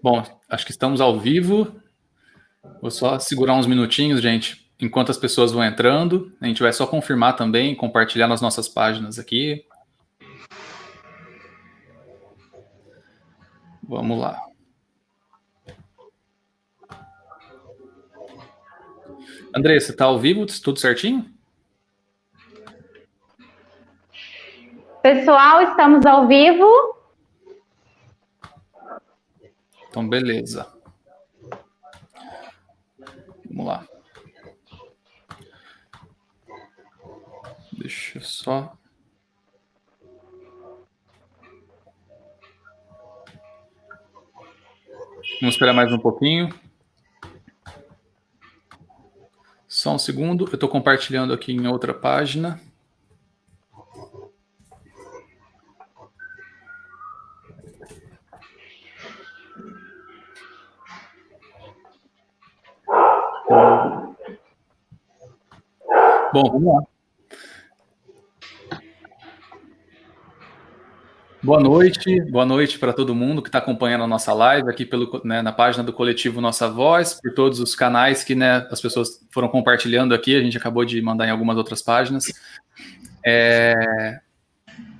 Bom, acho que estamos ao vivo. Vou só segurar uns minutinhos, gente, enquanto as pessoas vão entrando. A gente vai só confirmar também, compartilhar nas nossas páginas aqui. Vamos lá. Andressa, tá ao vivo? Tudo certinho? Pessoal, estamos ao vivo. Então, beleza. Vamos lá. Deixa eu só... Vamos esperar mais um pouquinho. Só um segundo. Eu estou compartilhando aqui em outra página. Bom, vamos lá. Boa noite para todo mundo que está acompanhando a nossa live aqui na página do Coletivo Nossa Voz, por todos os canais que as pessoas foram compartilhando aqui, a gente acabou de mandar em algumas outras páginas.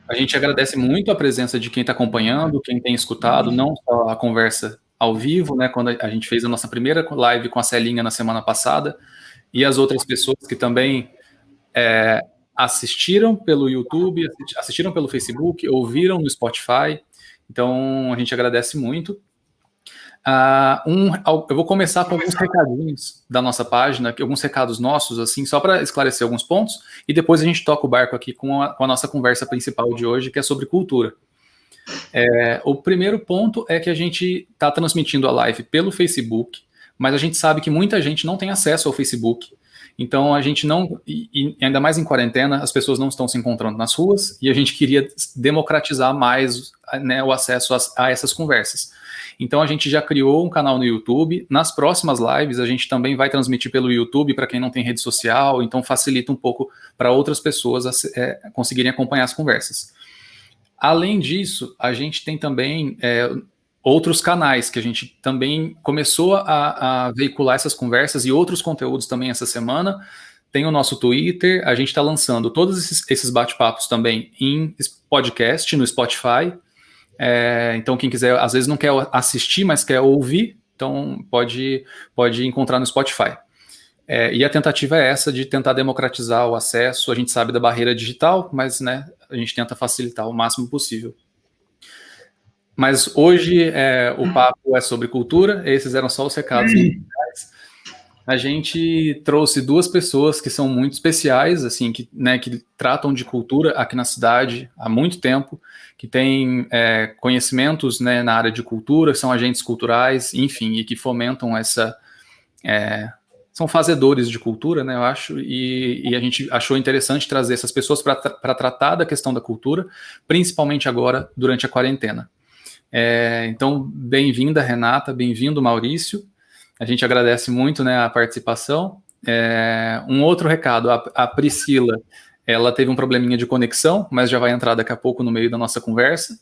A gente agradece muito a presença de quem está acompanhando, quem tem escutado, não só a conversa ao vivo, né, quando a gente fez a nossa primeira live com a Celinha na semana passada, e as outras pessoas que também assistiram pelo YouTube, assistiram pelo Facebook, ouviram no Spotify. Então, a gente agradece muito. Eu vou começar com alguns recadinhos da nossa página, alguns recados nossos, assim, só para esclarecer alguns pontos, e depois a gente toca o barco aqui com a nossa conversa principal de hoje, que é sobre cultura. O primeiro ponto é que a gente está transmitindo a live pelo Facebook, mas a gente sabe que muita gente não tem acesso ao Facebook. Então a gente não, e ainda mais em quarentena, as pessoas não estão se encontrando nas ruas, e a gente queria democratizar mais, né, o acesso a essas conversas. Então a gente já criou um canal no YouTube. Nas próximas lives a gente também vai transmitir pelo YouTube para quem não tem rede social, então facilita um pouco para outras pessoas conseguirem acompanhar as conversas. Além disso, a gente tem também outros canais que a gente também começou a veicular essas conversas e outros conteúdos também essa semana. Tem o nosso Twitter, a gente está lançando todos esses bate-papos também em podcast, no Spotify. Então, quem quiser, às vezes não quer assistir, mas quer ouvir, então pode encontrar no Spotify. E a tentativa é essa, de tentar democratizar o acesso. A gente sabe da barreira digital, mas, né, a gente tenta facilitar o máximo possível. Mas hoje o papo é sobre cultura, esses eram só os recados iniciais. A gente trouxe duas pessoas que são muito especiais, assim, que tratam de cultura aqui na cidade há muito tempo, que têm conhecimentos, né, na área de cultura, são agentes culturais, enfim, e que fomentam são fazedores de cultura, né, eu acho, e a gente achou interessante trazer essas pessoas para tratar da questão da cultura, principalmente agora, durante a quarentena. Então, bem-vinda, Renata, bem-vindo, Maurício. A gente agradece muito, né, a participação. Um outro recado, a Priscila, ela teve um probleminha de conexão, mas já vai entrar daqui a pouco no meio da nossa conversa.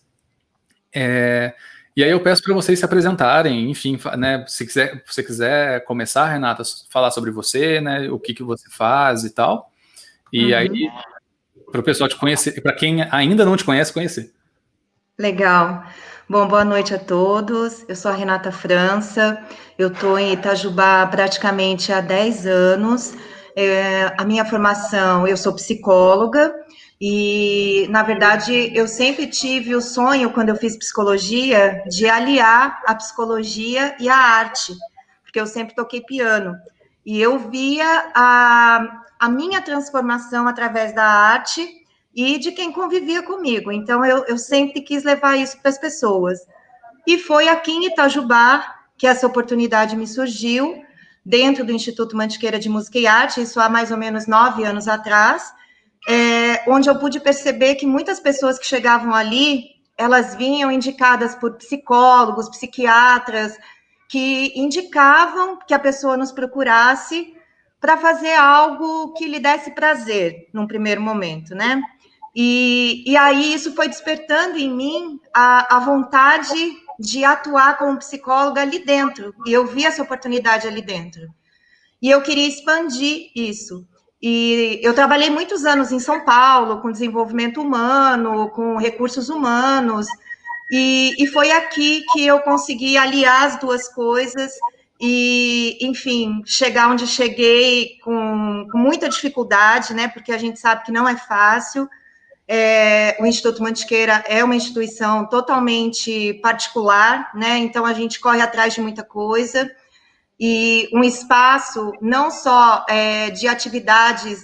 E aí eu peço para vocês se apresentarem, enfim, né, se você quiser começar, Renata, falar sobre você, né, o que você faz e tal. E aí, para o pessoal te conhecer, para quem ainda não te conhece, conhecer. Legal. Bom, boa noite a todos. Eu sou a Renata França, eu estou em Itajubá praticamente há 10 anos. A minha formação, eu sou psicóloga e, na verdade, eu sempre tive o sonho, quando eu fiz psicologia, de aliar a psicologia e a arte, porque eu sempre toquei piano. E eu via a minha transformação através da arte e de quem convivia comigo. Então, eu sempre quis levar isso para as pessoas. E foi aqui em Itajubá que essa oportunidade me surgiu, dentro do Instituto Mantiqueira de Música e Arte, isso há mais ou menos 9 anos atrás, onde eu pude perceber que muitas pessoas que chegavam ali, elas vinham indicadas por psicólogos, psiquiatras, que indicavam que a pessoa nos procurasse para fazer algo que lhe desse prazer, num primeiro momento, né? E aí isso foi despertando em mim a vontade de atuar como psicóloga ali dentro, e eu vi essa oportunidade ali dentro. E eu queria expandir isso. E eu trabalhei muitos anos em São Paulo, com desenvolvimento humano, com recursos humanos, e foi aqui que eu consegui aliar as duas coisas e, enfim, chegar onde cheguei com muita dificuldade, né? Porque a gente sabe que não é fácil. O Instituto Mantiqueira é uma instituição totalmente particular, né? Então a gente corre atrás de muita coisa e um espaço não só de atividades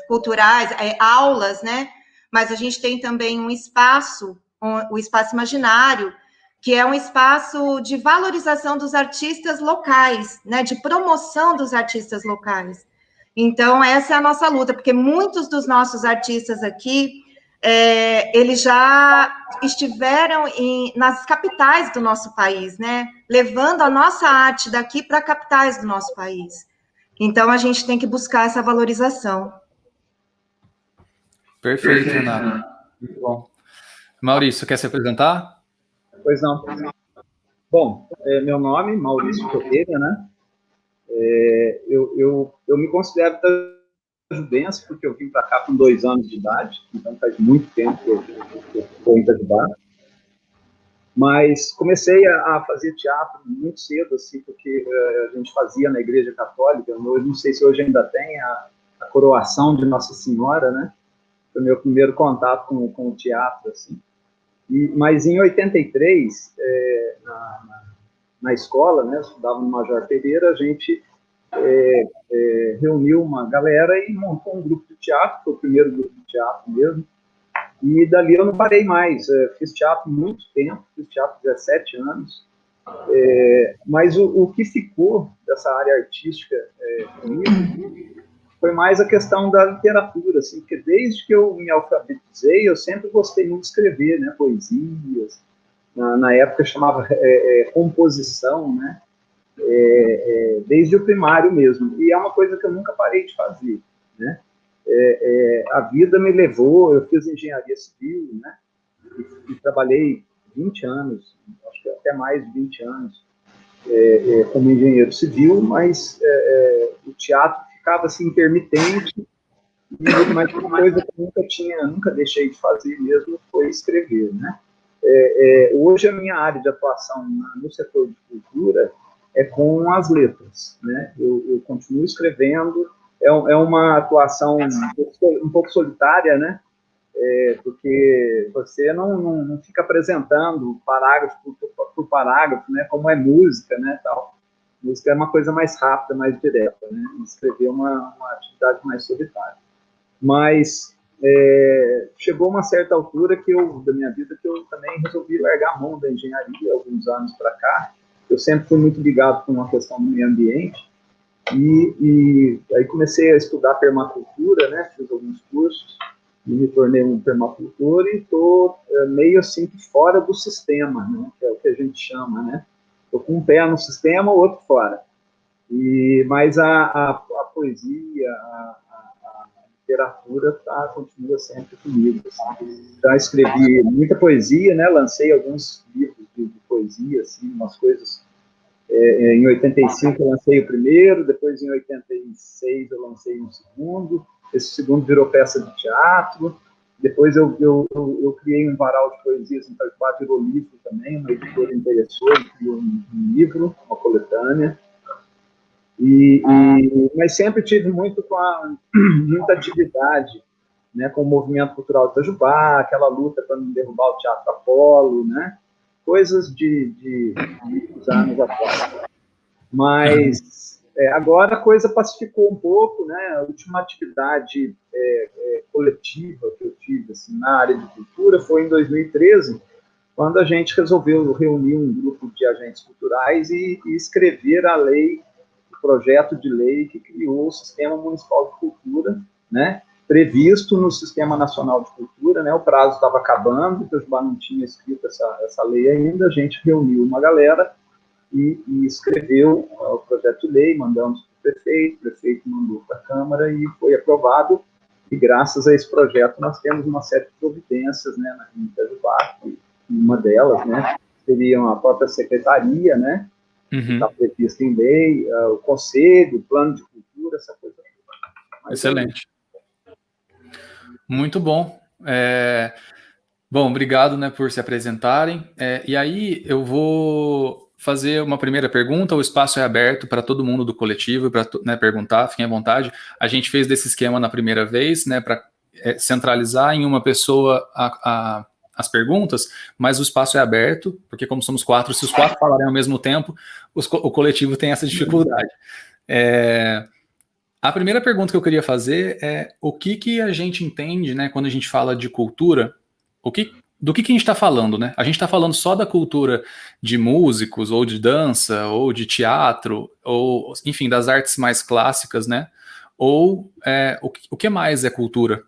culturais, aulas, né? Mas a gente tem também um espaço, o espaço imaginário, que é um espaço de valorização dos artistas locais, né? De promoção dos artistas locais. Então, essa é a nossa luta, porque muitos dos nossos artistas aqui, eles já estiveram nas capitais do nosso país, né? Levando a nossa arte daqui para capitais do nosso país. Então, a gente tem que buscar essa valorização. Perfeito, Renato. Muito bom. Maurício, quer se apresentar? Pois não. Bom, meu nome é Maurício Correia, né? Eu me considero tajubense porque eu vim para cá com 2 anos de idade, então faz muito tempo que eu estou em Itajubá. Mas comecei a fazer teatro muito cedo, assim, porque a gente fazia na Igreja Católica. Eu não sei se hoje ainda tem a coroação de Nossa Senhora, né? Foi o meu primeiro contato com o teatro, assim. Mas em 83, na escola, né, eu estudava no Major Pereira, a gente reuniu uma galera e montou um grupo de teatro, foi o primeiro grupo de teatro mesmo, e dali eu não parei mais. Fiz teatro muito tempo, fiz teatro 17 anos, mas o que ficou dessa área artística comigo foi mais a questão da literatura, assim, porque desde que eu me alfabetizei, eu sempre gostei muito de escrever, né, poesias, na época chamava composição, né, desde o primário mesmo, e é uma coisa que eu nunca parei de fazer, né. A vida me levou, eu fiz engenharia civil, né, e trabalhei 20 anos, acho que até mais de 20 anos, como engenheiro civil, mas o teatro ficava assim intermitente, mas uma coisa que eu nunca deixei de fazer mesmo foi escrever, né. Hoje a minha área de atuação no setor de cultura é com as letras, né. Eu continuo escrevendo, é uma atuação um pouco solitária, né, porque você não fica apresentando parágrafo por parágrafo, né, como é música, né, tal. Música é uma coisa mais rápida, mais direta, né, escrever uma atividade mais solitária. Mas chegou uma certa altura da minha vida que eu também resolvi largar a mão da engenharia, alguns anos para cá. Eu sempre fui muito ligado com uma questão do meio ambiente, e aí comecei a estudar permacultura, né, fiz alguns cursos, e me tornei um permacultor e estou meio assim fora do sistema, né, que é o que a gente chama, né. Estou com um pé no sistema, o outro fora. Mas a poesia, a literatura continua sempre comigo. Assim. Já escrevi muita poesia, né, lancei alguns livros de poesia, assim, umas coisas. Em 85 eu lancei o primeiro, depois em 86 eu lancei um segundo, esse segundo virou peça de teatro, depois eu criei um varal de poesias em Itajubá, virou livro também, uma editora interessou e criou um livro, uma coletânea, mas sempre tive muita atividade, né, com o movimento cultural de Itajubá, aquela luta para não derrubar o Teatro Apolo, né, coisas de muitos anos atrás. Mas agora a coisa pacificou um pouco, né? A última atividade coletiva que eu tive assim, na área de cultura foi em 2013, quando a gente resolveu reunir um grupo de agentes culturais e escrever a lei, o projeto de lei que criou o Sistema Municipal de Cultura, né? Previsto no Sistema Nacional de Cultura, né? O prazo estava acabando, o Itajubá não tinha escrito essa lei ainda, a gente reuniu uma galera e escreveu o projeto de lei, mandamos para o prefeito mandou para a Câmara e foi aprovado, e graças a esse projeto nós temos uma série de providências, né, em Itajubá, uma delas, né, teriam a própria secretaria, né? Que está prevista em lei, o conselho, o plano de cultura, essa coisa. Excelente. Muito bom. Bom, obrigado, né, por se apresentarem. E aí eu vou fazer uma primeira pergunta. O espaço é aberto para todo mundo do coletivo para, né, perguntar, fiquem à vontade. A gente fez desse esquema na primeira vez, né, para centralizar em uma pessoa as perguntas, mas o espaço é aberto, porque como somos 4, se os 4 falarem ao mesmo tempo, o coletivo tem essa dificuldade. A primeira pergunta que eu queria fazer é o que a gente entende, né, quando a gente fala de cultura, do que a gente está falando, né? A gente está falando só da cultura de músicos, ou de dança, ou de teatro, ou, enfim, das artes mais clássicas, né? Ou o que mais é cultura?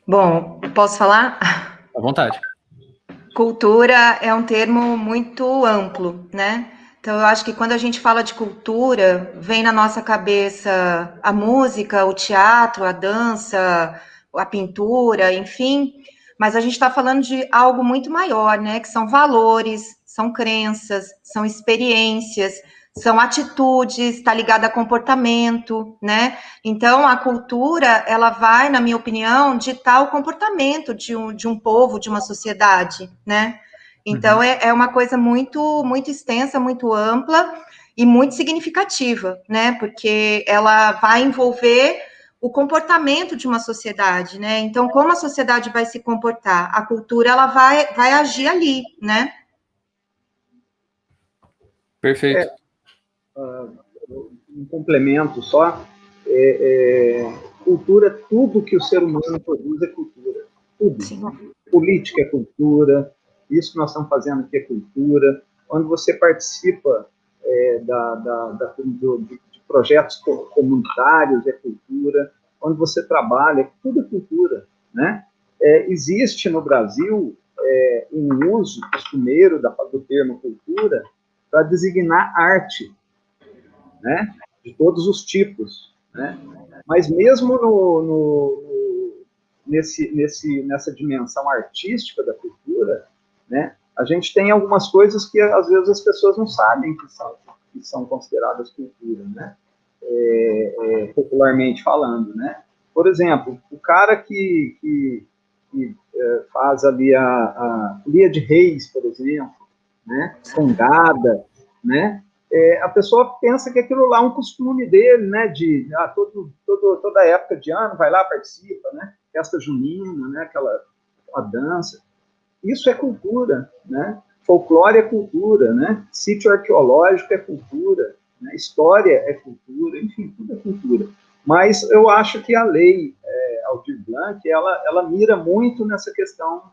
Bom, posso falar? À vontade. Cultura é um termo muito amplo, né? Então, eu acho que quando a gente fala de cultura, vem na nossa cabeça a música, o teatro, a dança, a pintura, enfim, mas a gente está falando de algo muito maior, né? Que são valores, são crenças, são experiências, são atitudes, está ligada a comportamento, né? Então, a cultura, ela vai, na minha opinião, ditar o comportamento de um povo, de uma sociedade, né? Então, é uma coisa muito, muito extensa, muito ampla e muito significativa, né? Porque ela vai envolver o comportamento de uma sociedade, né? Então, como a sociedade vai se comportar? A cultura, ela vai agir ali, né? Perfeito. Um complemento só, cultura, tudo que o ser humano produz é cultura. Tudo. Sim. Política é cultura, isso que nós estamos fazendo aqui é cultura. Quando você participa de projetos comunitários, é cultura. Quando você trabalha, tudo é cultura, né? Existe no Brasil um uso costumeiro do termo cultura para designar arte, né? De todos os tipos, né? Mas mesmo nessa dimensão artística da cultura, né? A gente tem algumas coisas que às vezes as pessoas não sabem que são consideradas cultura, né? Popularmente falando, né? Por exemplo, o cara que faz ali a folia de reis, por exemplo, né? Congada, né? A pessoa pensa que aquilo lá é um costume dele, né? Toda época de ano vai lá, participa, né? Festa junina, né? Aquela dança. Isso é cultura, né? Folclore é cultura, né? Sítio arqueológico é cultura, né? História é cultura, enfim, tudo é cultura. Mas eu acho que a lei Aldir Blanc, ela mira muito nessa questão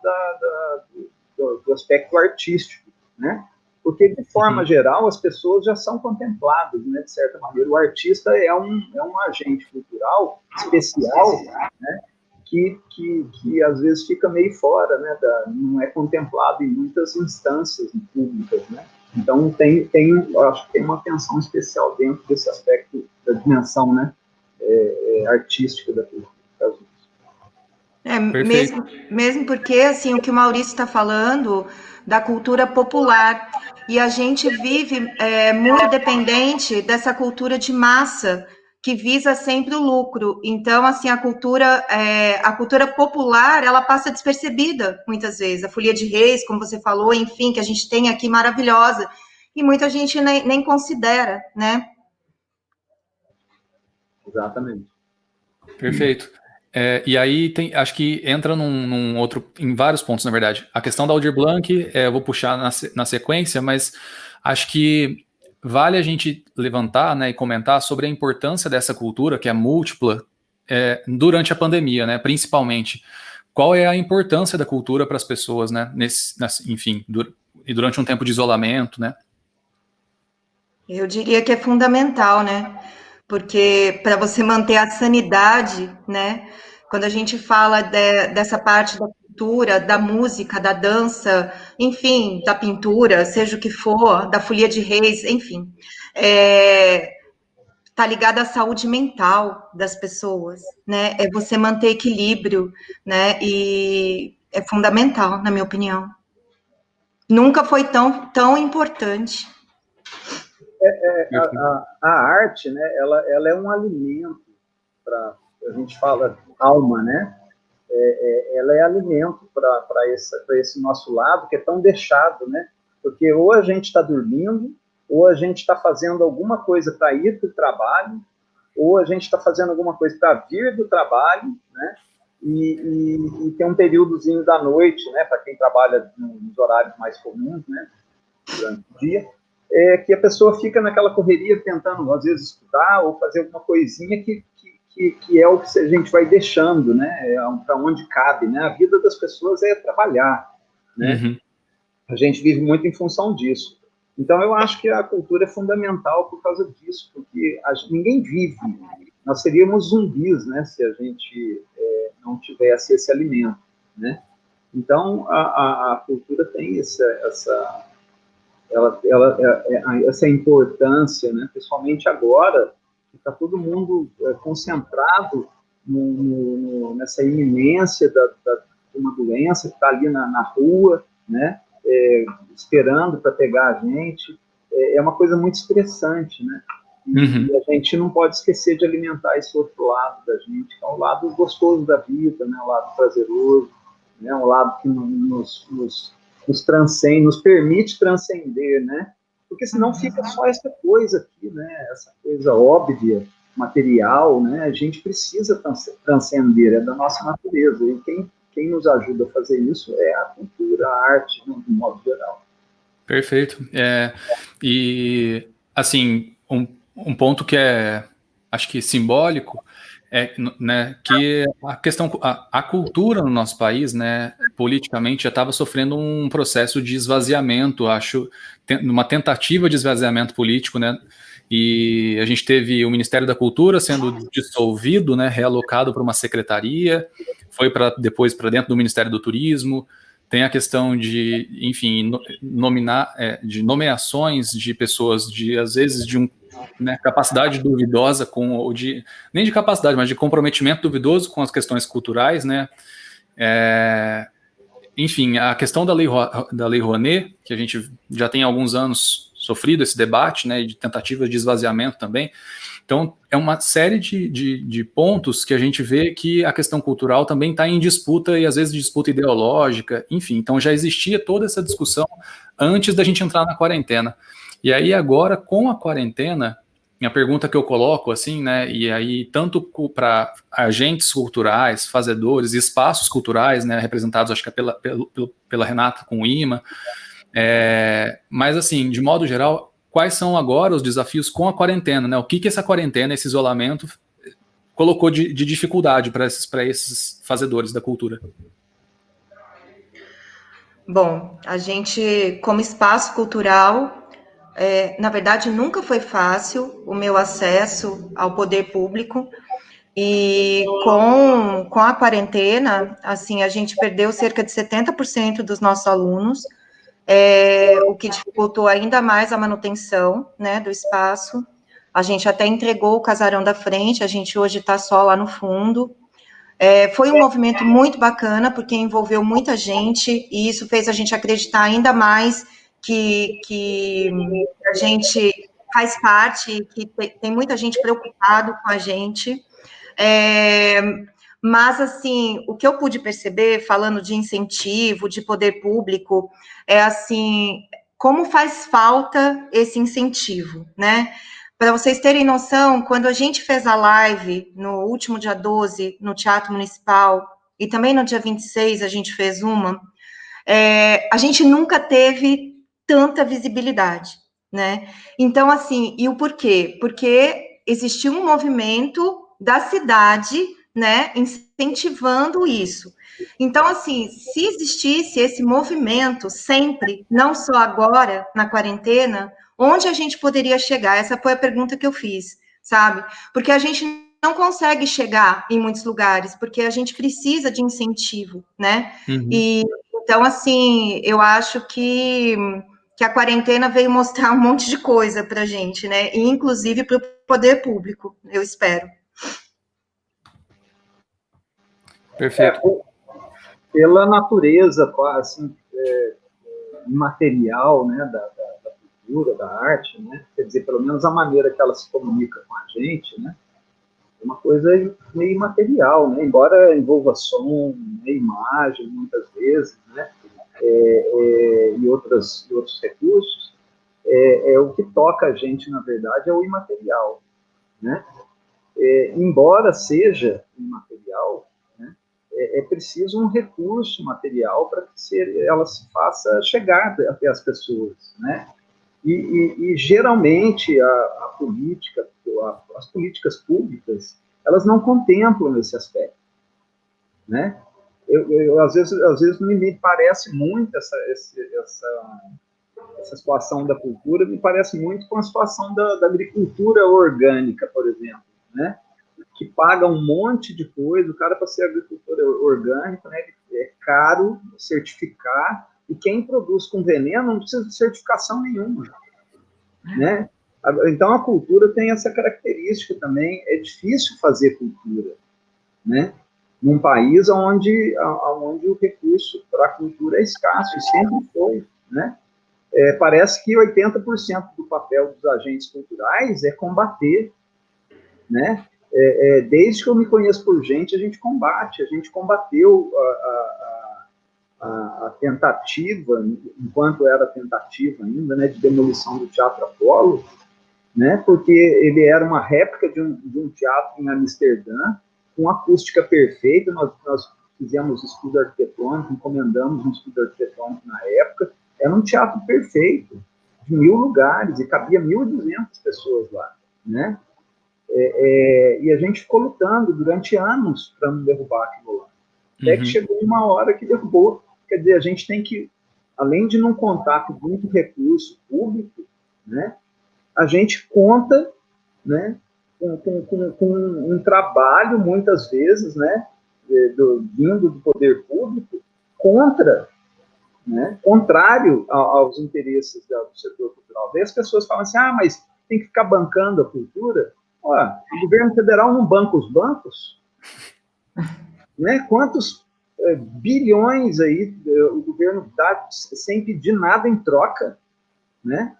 do aspecto artístico, né? Porque, de forma geral, as pessoas já são contempladas, né, de certa maneira. O artista é um agente cultural especial, né, que às vezes fica meio fora, né, não é contemplado em muitas instâncias públicas, né? Então, acho que tem uma atenção especial dentro desse aspecto da dimensão, né, artística da cultura. Mesmo porque, assim, o que o Maurício está falando da cultura popular, e a gente vive muito dependente dessa cultura de massa, que visa sempre o lucro. Então, assim, a cultura popular, ela passa despercebida, muitas vezes. A folia de reis, como você falou, enfim, que a gente tem aqui, maravilhosa, e muita gente nem considera, né? Exatamente. Perfeito. E aí acho que entra num outro, em vários pontos, na verdade. A questão da Aldir Blanc, eu vou puxar na sequência, mas acho que vale a gente levantar, né, e comentar sobre a importância dessa cultura, que é múltipla, durante a pandemia, né, principalmente. Qual é a importância da cultura para as pessoas, né, enfim, e durante um tempo de isolamento, né? Eu diria que é fundamental, né? Porque para você manter a sanidade, né? Quando a gente fala dessa parte da cultura, da música, da dança, enfim, da pintura, seja o que for, da folia de reis, enfim, tá ligado à saúde mental das pessoas, né? É você manter equilíbrio, né? E é fundamental, na minha opinião. Nunca foi tão importante. A arte, né, ela é um alimento para, a gente fala alma, né? Ela é alimento para esse nosso lado que é tão deixado, né? Porque ou a gente está dormindo, ou a gente está fazendo alguma coisa para ir para o trabalho, ou a gente está fazendo alguma coisa para vir do trabalho, né? E tem um períodozinho da noite, né? Para quem trabalha nos horários mais comuns, né? Durante o dia, que a pessoa fica naquela correria tentando, às vezes, estudar ou fazer alguma coisinha que é o que a gente vai deixando, né? Para onde cabe, né? A vida das pessoas é trabalhar, né? Uhum. A gente vive muito em função disso. Então, eu acho que a cultura é fundamental por causa disso, porque ninguém vive. Nós seríamos zumbis, né? Se a gente não tivesse esse alimento, né? Então, a cultura tem essa importância, né? Principalmente agora, que está todo mundo concentrado nessa iminência de uma doença que está ali na rua, né? Esperando para pegar a gente. É uma coisa muito estressante, né? E a gente não pode esquecer de alimentar esse outro lado da gente, que é o lado gostoso da vida, né? O lado prazeroso, né? O lado que nos transcende, nos permite transcender, né? Porque senão fica só essa coisa aqui, né? Essa coisa óbvia, material, né? A gente precisa transcender, é da nossa natureza. E quem nos ajuda a fazer isso é a cultura, a arte, de um modo geral. Perfeito. E, assim, um ponto que acho que simbólico, né, que a cultura no nosso país, né, politicamente já estava sofrendo um processo de esvaziamento, acho, uma tentativa de esvaziamento político, né, e a gente teve o Ministério da Cultura sendo dissolvido, né, realocado para uma secretaria, foi depois para dentro do Ministério do Turismo. Tem a questão de, enfim, de nomeações de pessoas às vezes, capacidade duvidosa nem de capacidade, mas de comprometimento duvidoso com as questões culturais, né? Enfim, a questão da Lei Rouanet, que a gente já tem há alguns anos sofrido esse debate, né, de tentativa de esvaziamento também. Então, é uma série de pontos que a gente vê que a questão cultural também está em disputa, e às vezes disputa ideológica, enfim. Então, já existia toda essa discussão antes da gente entrar na quarentena. E aí, agora, com a quarentena, a pergunta que eu coloco, assim, né, e aí, tanto para agentes culturais, fazedores, espaços culturais, né, representados, acho que é pela Renata com o IMA, mas, assim, de modo geral, quais são agora os desafios com a quarentena, né? O que essa quarentena, esse isolamento, colocou de dificuldade para esses fazedores da cultura? Bom, a gente, como espaço cultural, na verdade, nunca foi fácil o meu acesso ao poder público. E com a quarentena, assim, a gente perdeu cerca de 70% dos nossos alunos, o que dificultou ainda mais a manutenção, né, do espaço. A gente até entregou o casarão da frente, a gente hoje está só lá no fundo. Foi um movimento muito bacana, porque envolveu muita gente, e isso fez a gente acreditar ainda mais que a gente faz parte, que tem muita gente preocupada com a gente. Mas, assim, o que eu pude perceber, falando de incentivo, de poder público, assim, como faz falta esse incentivo, né? Para vocês terem noção, quando a gente fez a live no último dia 12, no Teatro Municipal, e também no dia 26 a gente fez uma, a gente nunca teve tanta visibilidade, né? Então, assim, e o porquê? Porque existiu um movimento da cidade, né, incentivando isso. Então, assim, se existisse esse movimento sempre, não só agora, na quarentena, onde a gente poderia chegar? Essa foi a pergunta que eu fiz, sabe? Porque a gente não consegue chegar em muitos lugares, porque a gente precisa de incentivo, né? E então, assim, eu acho que a quarentena veio mostrar um monte de coisa para a gente, né? E inclusive para o poder público, eu espero. Perfeito. Pela natureza, assim, imaterial, né, da cultura, da arte, né? Quer dizer, pelo menos a maneira que ela se comunica com a gente, né? É uma coisa meio imaterial, né? Embora envolva som, né, imagem, muitas vezes, né? E outros recursos, o que toca a gente, na verdade, é o imaterial, né? Embora seja imaterial, né, é preciso um recurso material para que ela se faça chegar até as pessoas, né? E geralmente a política, as políticas públicas, elas não contemplam esse aspecto, né? Às vezes me parece muito essa situação da cultura, me parece muito com a situação da agricultura orgânica, por exemplo, né? Que paga um monte de coisa, o cara para ser agricultor orgânico, né? É caro certificar, e quem produz com veneno não precisa de certificação nenhuma, né? Então a cultura tem essa característica também, é difícil fazer cultura, né? Num país onde o recurso para a cultura é escasso, e sempre foi, né? Parece que 80% do papel dos agentes culturais é combater, né? Desde que eu me conheço por gente, a gente combateu a tentativa, enquanto era tentativa ainda, né, de demolição do Teatro Apolo, né, porque ele era uma réplica de um teatro em Amsterdã, com acústica perfeita. Nós fizemos estudo arquitetônico, encomendamos um estudo arquitetônico na época. Era um teatro perfeito, de 1.000 lugares, e cabia 1.200 pessoas lá, né? E a gente ficou lutando durante anos para não derrubar aquilo lá. Até que chegou uma hora que derrubou. Quer dizer, a gente tem que, além de não contar com muito recurso público, né, a gente conta, né, com um trabalho, muitas vezes, né, vindo do poder público, né, contrário aos interesses do setor cultural. Daí as pessoas falam assim, mas tem que ficar bancando a cultura. O governo federal não banca os bancos? Né? Quantos bilhões aí o governo dá sem pedir nada em troca, né?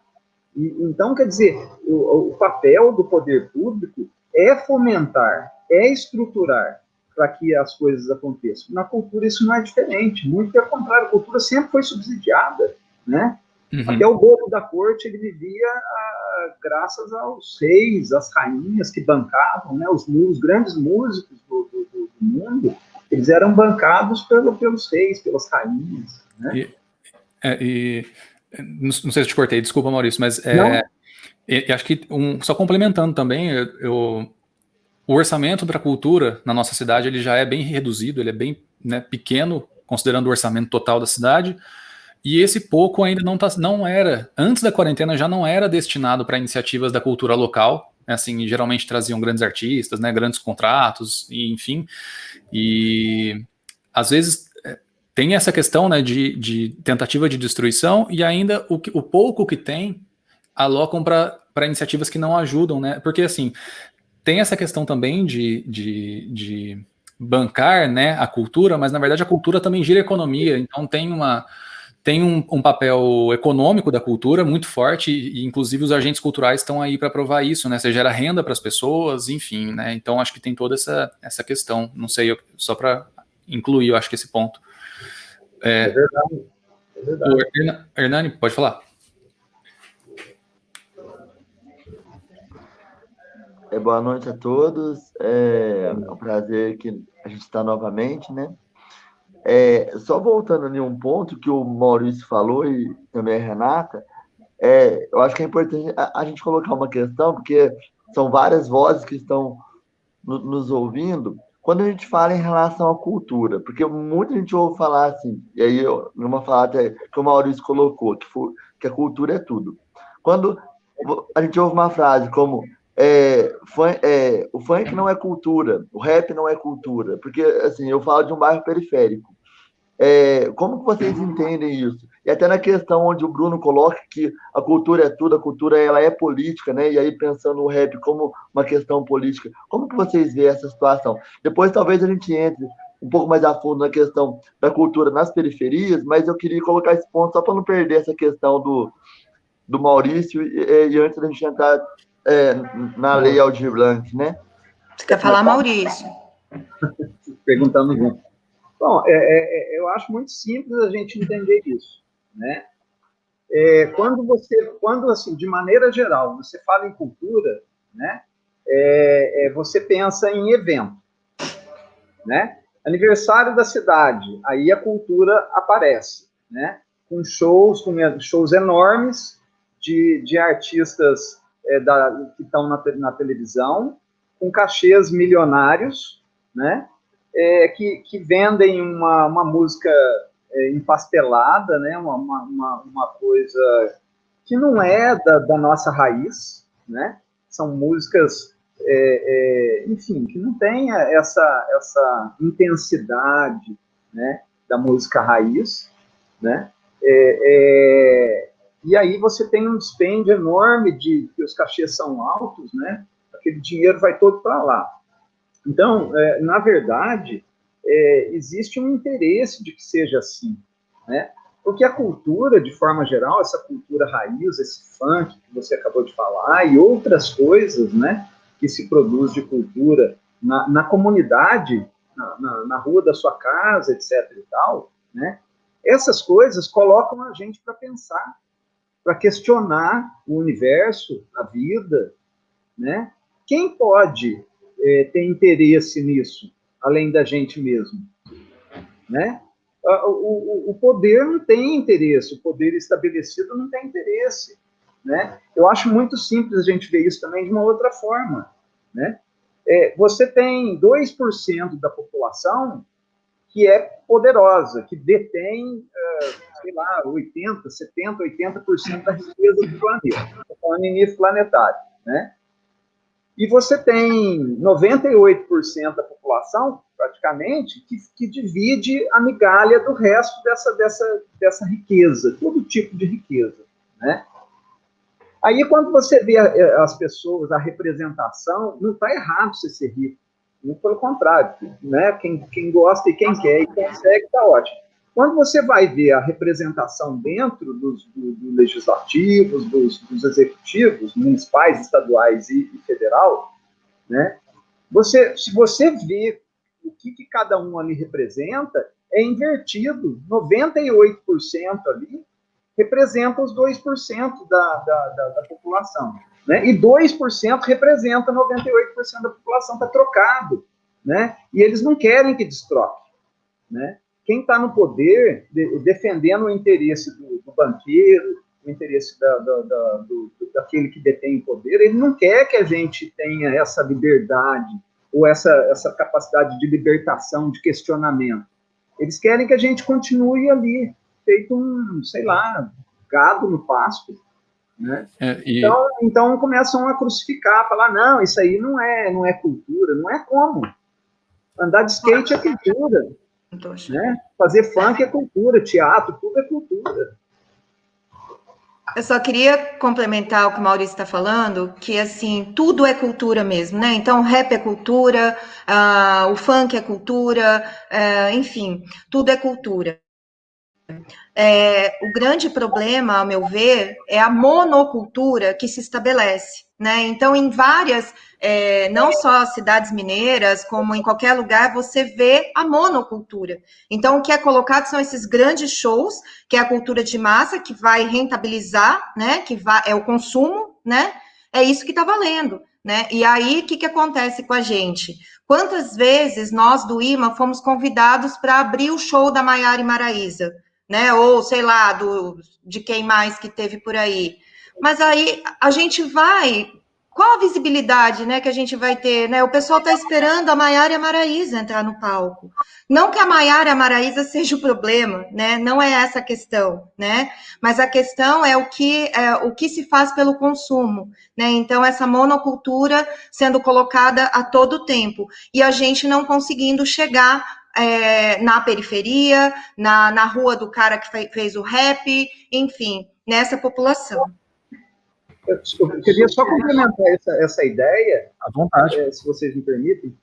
Então, quer dizer, o papel do poder público é fomentar, é estruturar para que as coisas aconteçam. Na cultura isso não é diferente, muito pelo contrário, a cultura sempre foi subsidiada, né? Até o bobo da corte, ele vivia graças aos reis, às rainhas que bancavam, né? Os grandes músicos do mundo, eles eram bancados pelos reis, pelas rainhas, né? Não sei se eu te cortei, desculpa, Maurício, mas acho que, só complementando também, o orçamento para a cultura na nossa cidade ele já é bem reduzido, ele é bem, né, pequeno, considerando o orçamento total da cidade, e esse pouco ainda não era, antes da quarentena já não era destinado para iniciativas da cultura local, né, assim, geralmente traziam grandes artistas, né, grandes contratos, e, enfim, e às vezes tem essa questão, né, de tentativa de destruição, e ainda o pouco que tem alocam para iniciativas que não ajudam, né? Porque assim, tem essa questão também de bancar, né, a cultura, mas na verdade a cultura também gira economia, então tem um papel econômico da cultura muito forte, e inclusive os agentes culturais estão aí para provar isso, né? Você gera renda para as pessoas, enfim, né? Então acho que tem toda essa questão. Não sei, só para incluir, eu acho que esse ponto. É verdade. O Hernani, pode falar. Boa noite a todos. É um prazer que a gente está novamente, né? Só voltando ali um ponto que o Maurício falou e também a Renata, eu acho que é importante a gente colocar uma questão, porque são várias vozes que estão nos ouvindo, quando a gente fala em relação à cultura, porque muita gente ouve falar assim, e aí numa fala até que o Maurício colocou, que a cultura é tudo. Quando a gente ouve uma frase como o funk não é cultura, o rap não é cultura, porque assim, eu falo de um bairro periférico. Como que vocês entendem isso? E até na questão onde o Bruno coloca que a cultura é tudo, a cultura ela é política, né? E aí pensando o rap como uma questão política, como que vocês veem essa situação? Depois talvez a gente entre um pouco mais a fundo na questão da cultura nas periferias, mas eu queria colocar esse ponto só para não perder essa questão do Maurício e antes da gente entrar na Lei Aldir Blanc, né? Você quer falar, Maurício? Perguntando junto. Bom, eu acho muito simples a gente entender isso, né? Quando assim, de maneira geral, você fala em cultura, né? Você pensa em evento, né? Aniversário da cidade, aí a cultura aparece, né? Com shows enormes de artistas que estão na televisão, com cachês milionários, né? Que vendem uma música empastelada, né? Uma coisa que não é da nossa raiz, né? São músicas, enfim, que não tem essa intensidade, né? Da música raiz, né? E aí você tem um dispêndio enorme que os cachês são altos, né? Aquele dinheiro vai todo para lá. Então, na verdade, existe um interesse de que seja assim, né? Porque a cultura, de forma geral, essa cultura raiz, esse funk que você acabou de falar, e outras coisas, né, que se produz de cultura na comunidade, na rua da sua casa, etc. e tal, né? Essas coisas colocam a gente para pensar, para questionar o universo, a vida, né? Quem pode ter interesse nisso, além da gente mesmo, né? O poder não tem interesse, o poder estabelecido não tem interesse, né? Eu acho muito simples a gente ver isso também de uma outra forma, né? Você tem 2% da população que é poderosa, que detém, sei lá, 80%, 70%, 80% da riqueza do planeta. Estou falando em nível planetário, né? E você tem 98% da população, praticamente, que divide a migalha do resto dessa riqueza, todo tipo de riqueza, né? Aí, quando você vê as pessoas, a representação, não está errado você ser rico. Muito pelo contrário, né? Quem gosta e quem quer e consegue, está ótimo. Quando você vai ver a representação dentro dos legislativos, dos executivos, municipais, estaduais e federal, né? Se você vê o que cada um ali representa, é invertido. 98% ali representa os 2% da população. Né? E 2% representa 98% da população, está trocado. Né? E eles não querem que destroque. Né? Quem está no poder, defendendo o interesse do banqueiro, o interesse daquele que detém o poder, ele não quer que a gente tenha essa liberdade ou essa capacidade de libertação, de questionamento. Eles querem que a gente continue ali, feito sei lá, gado no pasto. Né? Então começam a crucificar, falar, não, isso aí não é cultura, não é como. Andar de skate é cultura. Né? Fazer funk é cultura, teatro, tudo é cultura. Eu só queria complementar o que o Maurício está falando, que, assim, tudo é cultura mesmo, né? Então, o rap é cultura, o funk é cultura, enfim, tudo é cultura. O grande problema, ao meu ver, é a monocultura que se estabelece, né? Então, em várias, não só cidades mineiras, como em qualquer lugar, você vê a monocultura. Então, o que é colocado são esses grandes shows, que é a cultura de massa, que vai rentabilizar, né? É o consumo, né? É isso que está valendo, né? E aí, o que acontece com a gente? Quantas vezes nós do IMA fomos convidados para abrir o show da Maiara e Maraíza? Né? Ou, sei lá, de quem mais que teve por aí. Mas aí a gente vai... Qual a visibilidade, né, que a gente vai ter? Né? O pessoal está esperando a Maiara e a Maraíza entrar no palco. Não que a Maiara e a Maraíza seja o problema, né? Não é essa a questão, né? Mas a questão é o que se faz pelo consumo. Né? Então, essa monocultura sendo colocada a todo tempo. E a gente não conseguindo chegar na periferia, na rua do cara que fez o rap, enfim, nessa população. Eu queria só complementar essa ideia, à vontade, se vocês me permitem.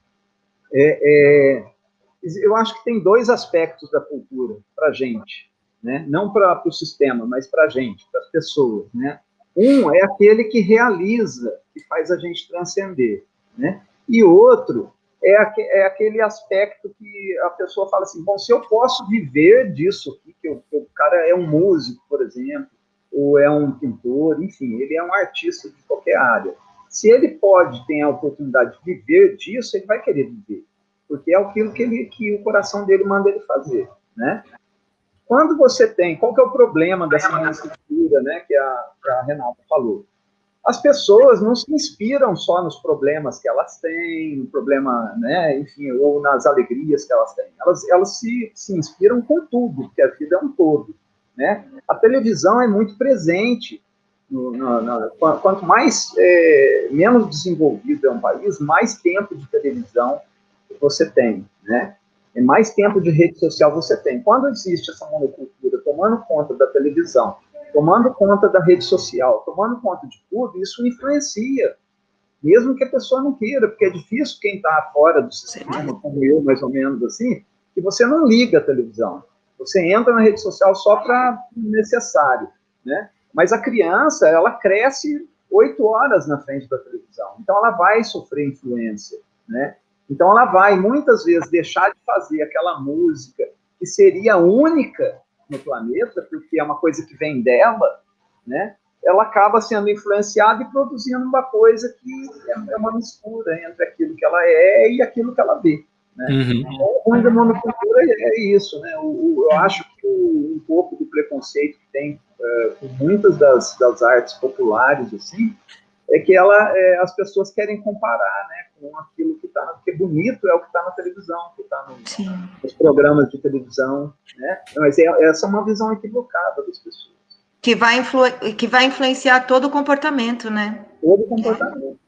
eu acho que tem dois aspectos da cultura para a gente, né? Não para o sistema, mas para a gente, para as pessoas, né? Um é aquele que realiza, que faz a gente transcender, né? E outro é aquele aspecto que a pessoa fala assim, bom, se eu posso viver disso aqui, que o cara é um músico, por exemplo, ou é um pintor, enfim, ele é um artista de qualquer área. Se ele pode, tem a oportunidade de viver disso, ele vai querer viver, porque é aquilo que o coração dele manda ele fazer, né? Quando você tem, qual que é o problema dessa monocultura, né, que a Renata falou? As pessoas não se inspiram só nos problemas que elas têm, no problema, né, enfim, ou nas alegrias que elas têm. Elas se inspiram com tudo, porque a vida é um todo, né? A televisão é muito presente. Quanto mais menos desenvolvido é um país, mais tempo de televisão você tem, né? E mais tempo de rede social você tem. Quando existe essa monocultura tomando conta da televisão, tomando conta da rede social, tomando conta de tudo, isso influencia, mesmo que a pessoa não queira, porque é difícil quem está fora do sistema, como eu, mais ou menos assim, que você não liga a televisão. Você entra na rede social só para o necessário, né? Mas a criança, ela cresce 8 horas na frente da televisão, então ela vai sofrer influência, né? Então ela vai, muitas vezes, deixar de fazer aquela música que seria única no planeta, porque é uma coisa que vem dela, né? Ela acaba sendo influenciada e produzindo uma coisa que é uma mistura entre aquilo que ela é e aquilo que ela vê, né? Uhum. Então, o ruim da monocultura é isso, né? Eu acho que um pouco do preconceito que tem com muitas das artes populares, assim, é que as pessoas querem comparar, né, com aquilo que está, porque bonito é o que está na televisão, que está nos programas de televisão, né? Mas essa é uma visão equivocada das pessoas. Que vai influenciar todo o comportamento, né? Todo o comportamento.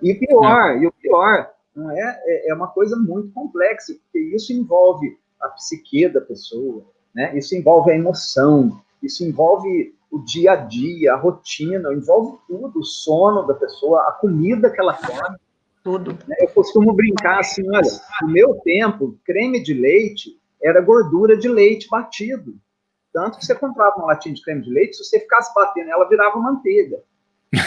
E o pior, não é uma coisa muito complexa, porque isso envolve a psique da pessoa, né? Isso envolve a emoção, isso envolve o dia a dia, a rotina, envolve tudo, o sono da pessoa, a comida que ela come. Tudo. Eu costumo brincar assim, olha, no meu tempo, creme de leite era gordura de leite batido. Tanto que você comprava uma latinha de creme de leite, se você ficasse batendo, ela virava manteiga.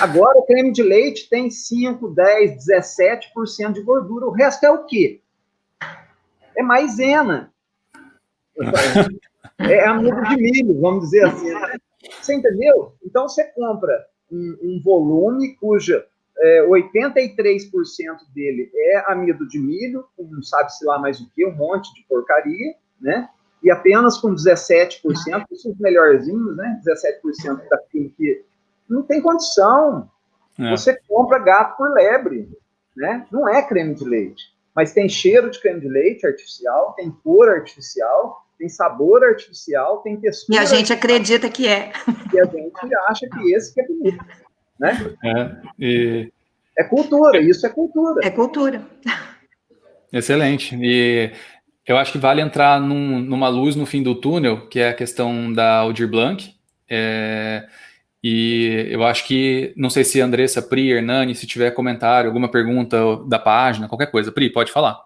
Agora, o creme de leite tem 5, 10, 17% de gordura. O resto é o quê? É maisena. É amido de milho, vamos dizer assim. Né? Você entendeu? Então, você compra um volume cuja 83% dele é amido de milho, não sabe-se lá mais o que, um monte de porcaria, né? E apenas com 17%, esses melhorzinhos, né? 17% daquilo que não tem condição. Você compra gato por lebre, né? Não é creme de leite, mas tem cheiro de creme de leite artificial, tem cor artificial, tem sabor artificial, tem textura. E a gente acredita que é. E a gente acha que esse que é bonito, né? É cultura, isso é cultura. É cultura. Excelente. E eu acho que vale entrar numa luz no fim do túnel, que é a questão da Aldir Blanc. E eu acho que, não sei se Andressa, Pri, Hernani, se tiver comentário, alguma pergunta da página, qualquer coisa. Pri, pode falar.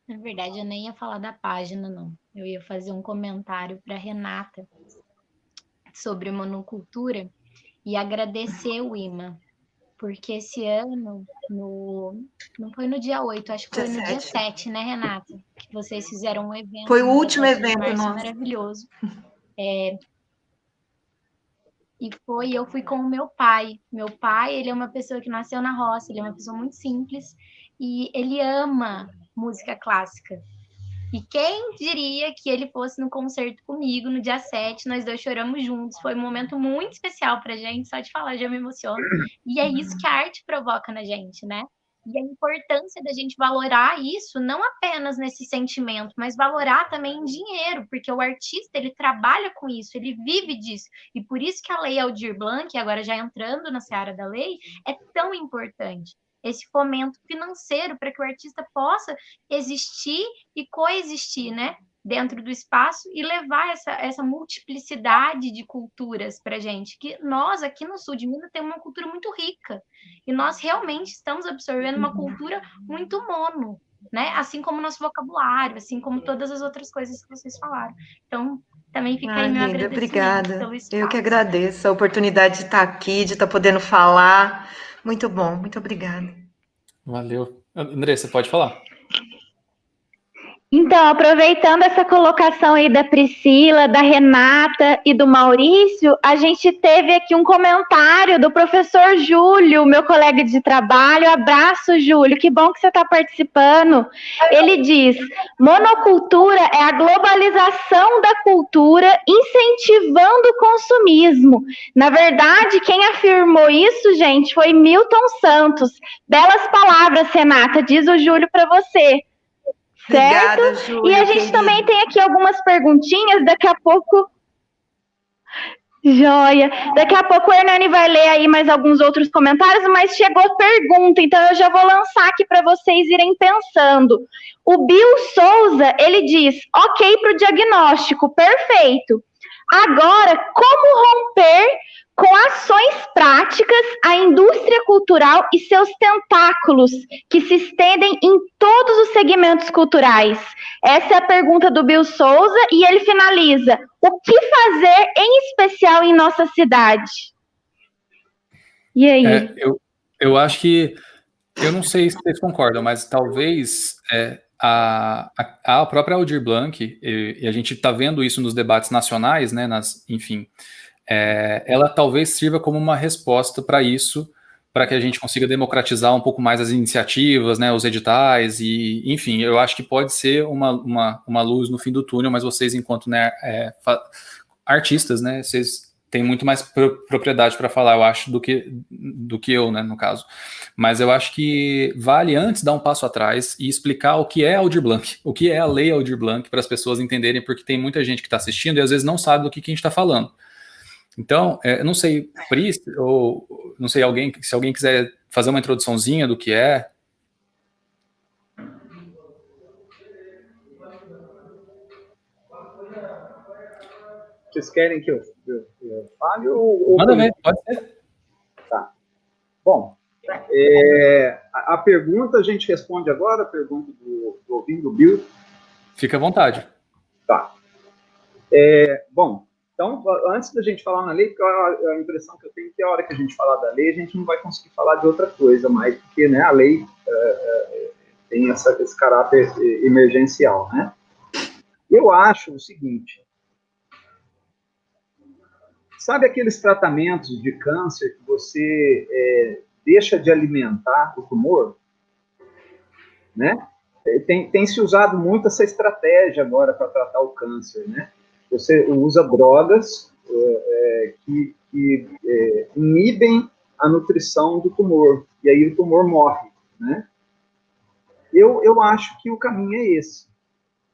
Na verdade, eu nem ia falar da página, não. Eu ia fazer um comentário para Renata sobre monocultura e agradecer o IMA, porque esse ano, não foi no dia 8, acho que foi no dia 7, né, Renata? Que vocês fizeram um evento. Foi o último evento nosso. Maravilhoso. Eu fui com o meu pai. Meu pai, ele é uma pessoa que nasceu na roça, ele é uma pessoa muito simples e ele ama música clássica. E quem diria que ele fosse no concerto comigo no dia 7, nós dois choramos juntos. Foi um momento muito especial pra gente, só de falar já me emociono. E é isso que a arte provoca na gente, né? E a importância da gente valorar isso, não apenas nesse sentimento, mas valorar também em dinheiro, porque o artista, ele trabalha com isso, ele vive disso. E por isso que a Lei Aldir Blanc, agora já entrando na seara da lei, é tão importante. Esse fomento financeiro para que o artista possa existir e coexistir, né? Dentro do espaço e levar essa multiplicidade de culturas para a gente, que nós aqui no sul de Minas temos uma cultura muito rica e nós realmente estamos absorvendo uma cultura muito mono, né? Assim como o nosso vocabulário, assim como todas as outras coisas que vocês falaram. Então, também fica aí meu Linda, agradecimento obrigada. pelo espaço. Eu que agradeço a oportunidade de estar aqui, de estar podendo falar. Muito bom, muito obrigada. Valeu. André, você pode falar. Então, aproveitando essa colocação aí da Priscila, da Renata e do Maurício, a gente teve aqui um comentário do professor Júlio, meu colega de trabalho. Abraço, Júlio, que bom que você está participando. Ele diz: monocultura é a globalização da cultura incentivando o consumismo. Na verdade, quem afirmou isso, gente, foi Milton Santos. Belas palavras, Renata, diz o Júlio para você. Certo? Obrigada, Júlio, e a gente querido. também tem aqui algumas perguntinhas, daqui a pouco... Joia! Daqui a pouco o Hernani vai ler aí mais alguns outros comentários, mas chegou pergunta, então eu já vou lançar aqui para vocês irem pensando. O Bill Souza, ele diz, ok para o diagnóstico, perfeito. Agora, como romper com ações práticas a indústria cultural e seus tentáculos, que se estendem em todos os segmentos culturais? Essa é a pergunta do Bill Souza, e ele finaliza: o que fazer em especial em nossa cidade? E aí? Eu acho que, eu não sei se vocês concordam, mas talvez a própria Aldir Blanc, e a gente está vendo isso nos debates nacionais, né, enfim, ela talvez sirva como uma resposta para isso, para que a gente consiga democratizar um pouco mais as iniciativas, né, os editais, e enfim, eu acho que pode ser uma luz no fim do túnel, mas vocês, enquanto, né, artistas, né, vocês têm muito mais propriedade para falar, eu acho, do que eu, né, no caso. Mas eu acho que vale antes dar um passo atrás e explicar o que é Aldir Blanc, o que é a lei Aldir Blanc, para as pessoas entenderem, porque tem muita gente que está assistindo e às vezes não sabe do que a gente está falando. Então, eu não sei, Pris, ou não sei, se alguém quiser fazer uma introduçãozinha do que é. Vocês querem que eu fale ou... Manda ver, pode ser. Tá. Bom, a pergunta a gente responde agora, a pergunta do ouvinte, do Bill. Fica à vontade. Tá. Bom, então, antes da gente falar na lei, porque a impressão que eu tenho é que a hora que a gente falar da lei, a gente não vai conseguir falar de outra coisa mais, porque, né, a lei tem esse caráter emergencial, né? Eu acho o seguinte: sabe aqueles tratamentos de câncer que você deixa de alimentar o tumor? Né? Tem se usado muito essa estratégia agora para tratar o câncer, né? Você usa drogas que inibem a nutrição do tumor, e aí o tumor morre, né? Eu acho que o caminho é esse,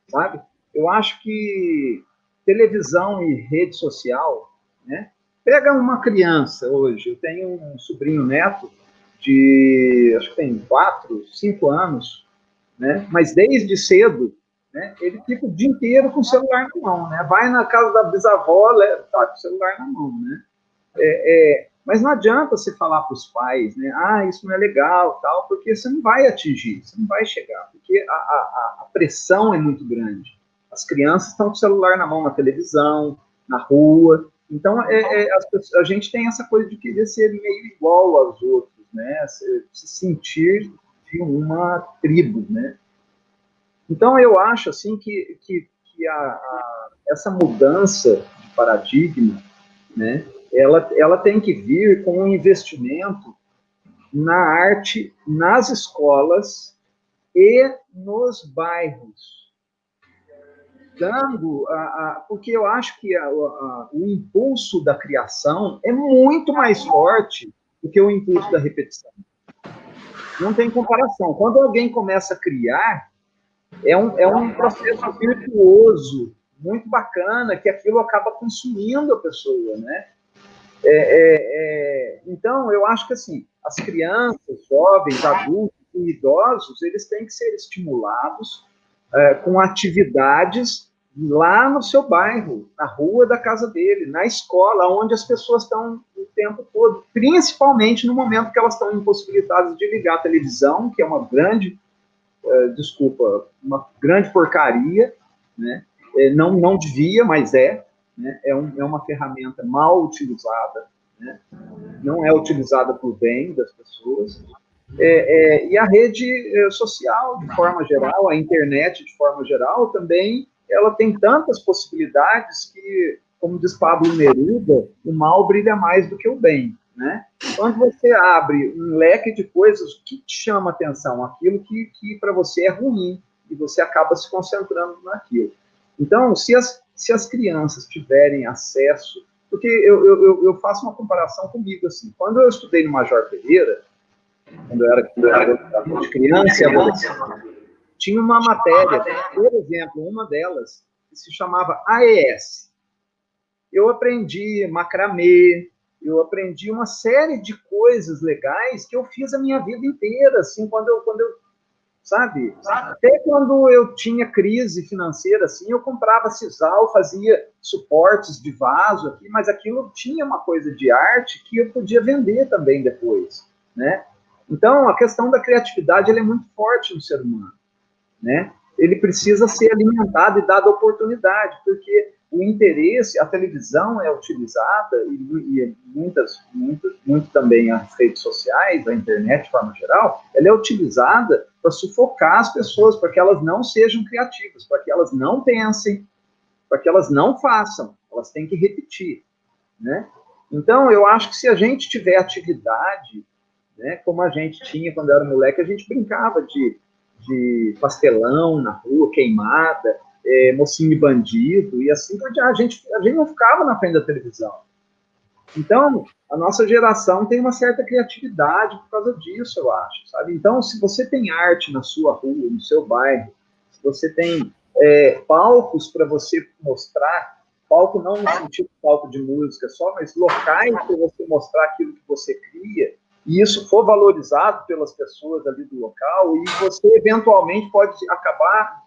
sabe? Eu acho que televisão e rede social, né? Pega uma criança hoje, eu tenho um sobrinho neto de, acho que tem 4, 5 anos, né? Mas desde cedo, né, ele fica o dia inteiro com o celular na mão, né? Vai na casa da bisavó, tá com o celular na mão, né? Mas não adianta você falar para os pais, né? Ah, isso não é legal, tal, porque você não vai atingir, você não vai chegar, porque a pressão é muito grande. As crianças estão com o celular na mão, na televisão, na rua. Então, a gente tem essa coisa de querer ser meio igual aos outros, né? Se sentir de uma tribo, né? Então, eu acho, assim, que essa mudança de paradigma, né, ela tem que vir com um investimento na arte, nas escolas e nos bairros. Porque eu acho que o impulso da criação é muito mais forte do que o impulso da repetição. Não tem comparação. Quando alguém começa a criar, é um processo virtuoso, muito bacana, que aquilo acaba consumindo a pessoa, né? Então, eu acho que, assim, as crianças, jovens, adultos e idosos, eles têm que ser estimulados com atividades lá no seu bairro, na rua da casa dele, na escola, onde as pessoas estão o tempo todo, principalmente no momento que elas estão impossibilitadas de ligar a televisão, que é uma grande desculpa, uma grande porcaria, né? Não devia, mas né? É uma ferramenta mal utilizada, né? Não é utilizada para o bem das pessoas. E a rede social, de forma geral, a internet, de forma geral, também, ela tem tantas possibilidades que, como diz Pablo Neruda, o mal brilha mais do que o bem, né? Quando você abre um leque de coisas, o que te chama atenção? Aquilo que para você é ruim, e você acaba se concentrando naquilo. Então, se as crianças tiverem acesso... Porque eu faço uma comparação comigo, assim. Quando eu estudei no Major Pereira, quando eu era criança e adolescente, tinha uma matéria, por exemplo, uma delas, que se chamava AES. Eu aprendi macramê, eu aprendi uma série de coisas legais que eu fiz a minha vida inteira, assim, quando eu sabe? Até quando eu tinha crise financeira, assim, eu comprava sisal, fazia suportes de vaso aqui, mas aquilo tinha uma coisa de arte que eu podia vender também depois, né? Então, a questão da criatividade, ela é muito forte no ser humano, né? Ele precisa ser alimentado e dado oportunidade, porque o interesse, a televisão é utilizada, e muito também as redes sociais, a internet de forma geral, ela é utilizada para sufocar as pessoas, para que elas não sejam criativas, para que elas não pensem, para que elas não façam, elas têm que repetir, né? Então, eu acho que se a gente tiver atividade, né, como a gente tinha quando era moleque, a gente brincava de pastelão na rua, queimada, mocinho e bandido, e assim por diante. A gente não ficava na frente da televisão. Então, a nossa geração tem uma certa criatividade por causa disso, eu acho, sabe? Então, se você tem arte na sua rua, no seu bairro, se você tem palcos para você mostrar, palco não no sentido de palco de música só, mas locais para você mostrar aquilo que você cria, e isso for valorizado pelas pessoas ali do local, e você eventualmente pode acabar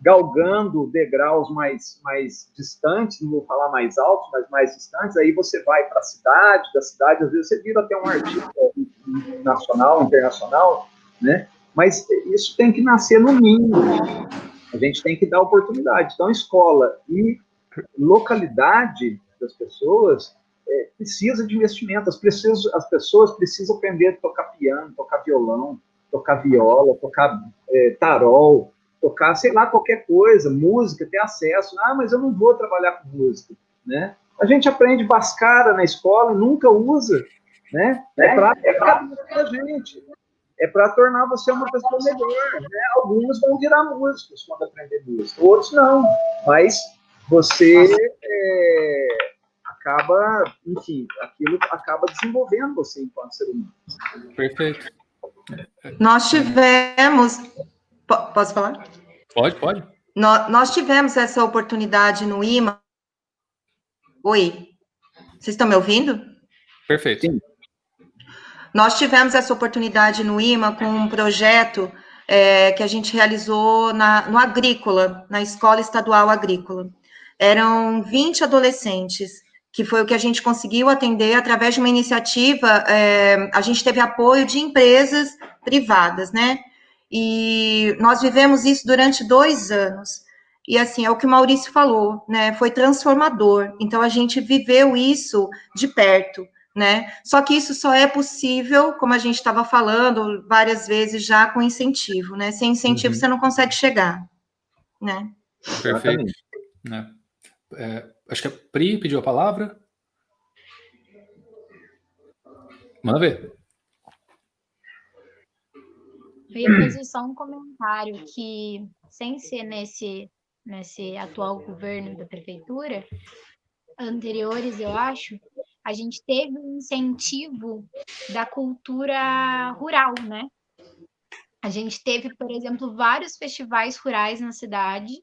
galgando degraus mais distantes, não vou falar mais altos, mas mais distantes, aí você vai para a cidade, da cidade, às vezes você vira até um artista nacional, internacional, né? Mas isso tem que nascer no mínimo, a gente tem que dar oportunidade. Então, escola e localidade das pessoas precisa de investimento, as pessoas precisam aprender a tocar piano, tocar violão, tocar viola, tocar tarol, tocar, sei lá, qualquer coisa, música, ter acesso. Ah, mas eu não vou trabalhar com música, né? A gente aprende bascara na escola, nunca usa, né? É para gente, é para tornar você uma pessoa melhor, né? Alguns vão virar músicos quando aprender música, outros não, mas você acaba, enfim, aquilo acaba desenvolvendo você enquanto ser humano. Perfeito. Nós tivemos... Posso falar? Pode. Nós tivemos essa oportunidade no IMA. Oi? Vocês estão me ouvindo? Perfeito. Sim. Nós tivemos essa oportunidade no IMA com um projeto que a gente realizou no Agrícola, na Escola Estadual Agrícola. Eram 20 adolescentes, que foi o que a gente conseguiu atender através de uma iniciativa. A gente teve apoio de empresas privadas, né? E nós vivemos isso durante 2 anos. E, assim, é o que o Maurício falou, né? Foi transformador. Então, a gente viveu isso de perto, né? Só que isso só é possível, como a gente estava falando várias vezes já, com incentivo, né? Sem incentivo, você não consegue chegar, né? Perfeito. Acho que a Pri pediu a palavra. Manda ver. Eu ia fazer só um comentário que, sem ser nesse atual governo da prefeitura, anteriores, eu acho, a gente teve um incentivo da cultura rural, né? A gente teve, por exemplo, vários festivais rurais na cidade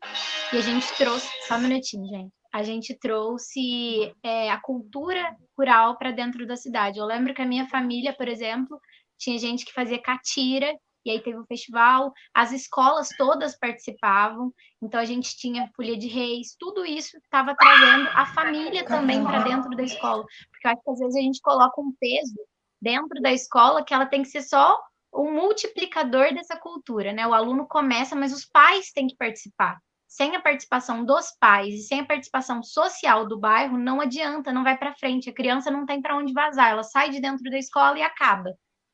e a gente trouxe... Só um minutinho, gente. A gente trouxe a cultura rural para dentro da cidade. Eu lembro que a minha família, por exemplo, tinha gente que fazia catira, e aí teve um festival, as escolas todas participavam, então a gente tinha folia de reis, tudo isso estava trazendo a família também para dentro da escola, porque eu acho que às vezes a gente coloca um peso dentro da escola que ela tem que ser só o multiplicador dessa cultura, né? O aluno começa, mas os pais têm que participar. Sem a participação dos pais e sem a participação social do bairro, não adianta, não vai para frente. A criança não tem para onde vazar, ela sai de dentro da escola e acaba,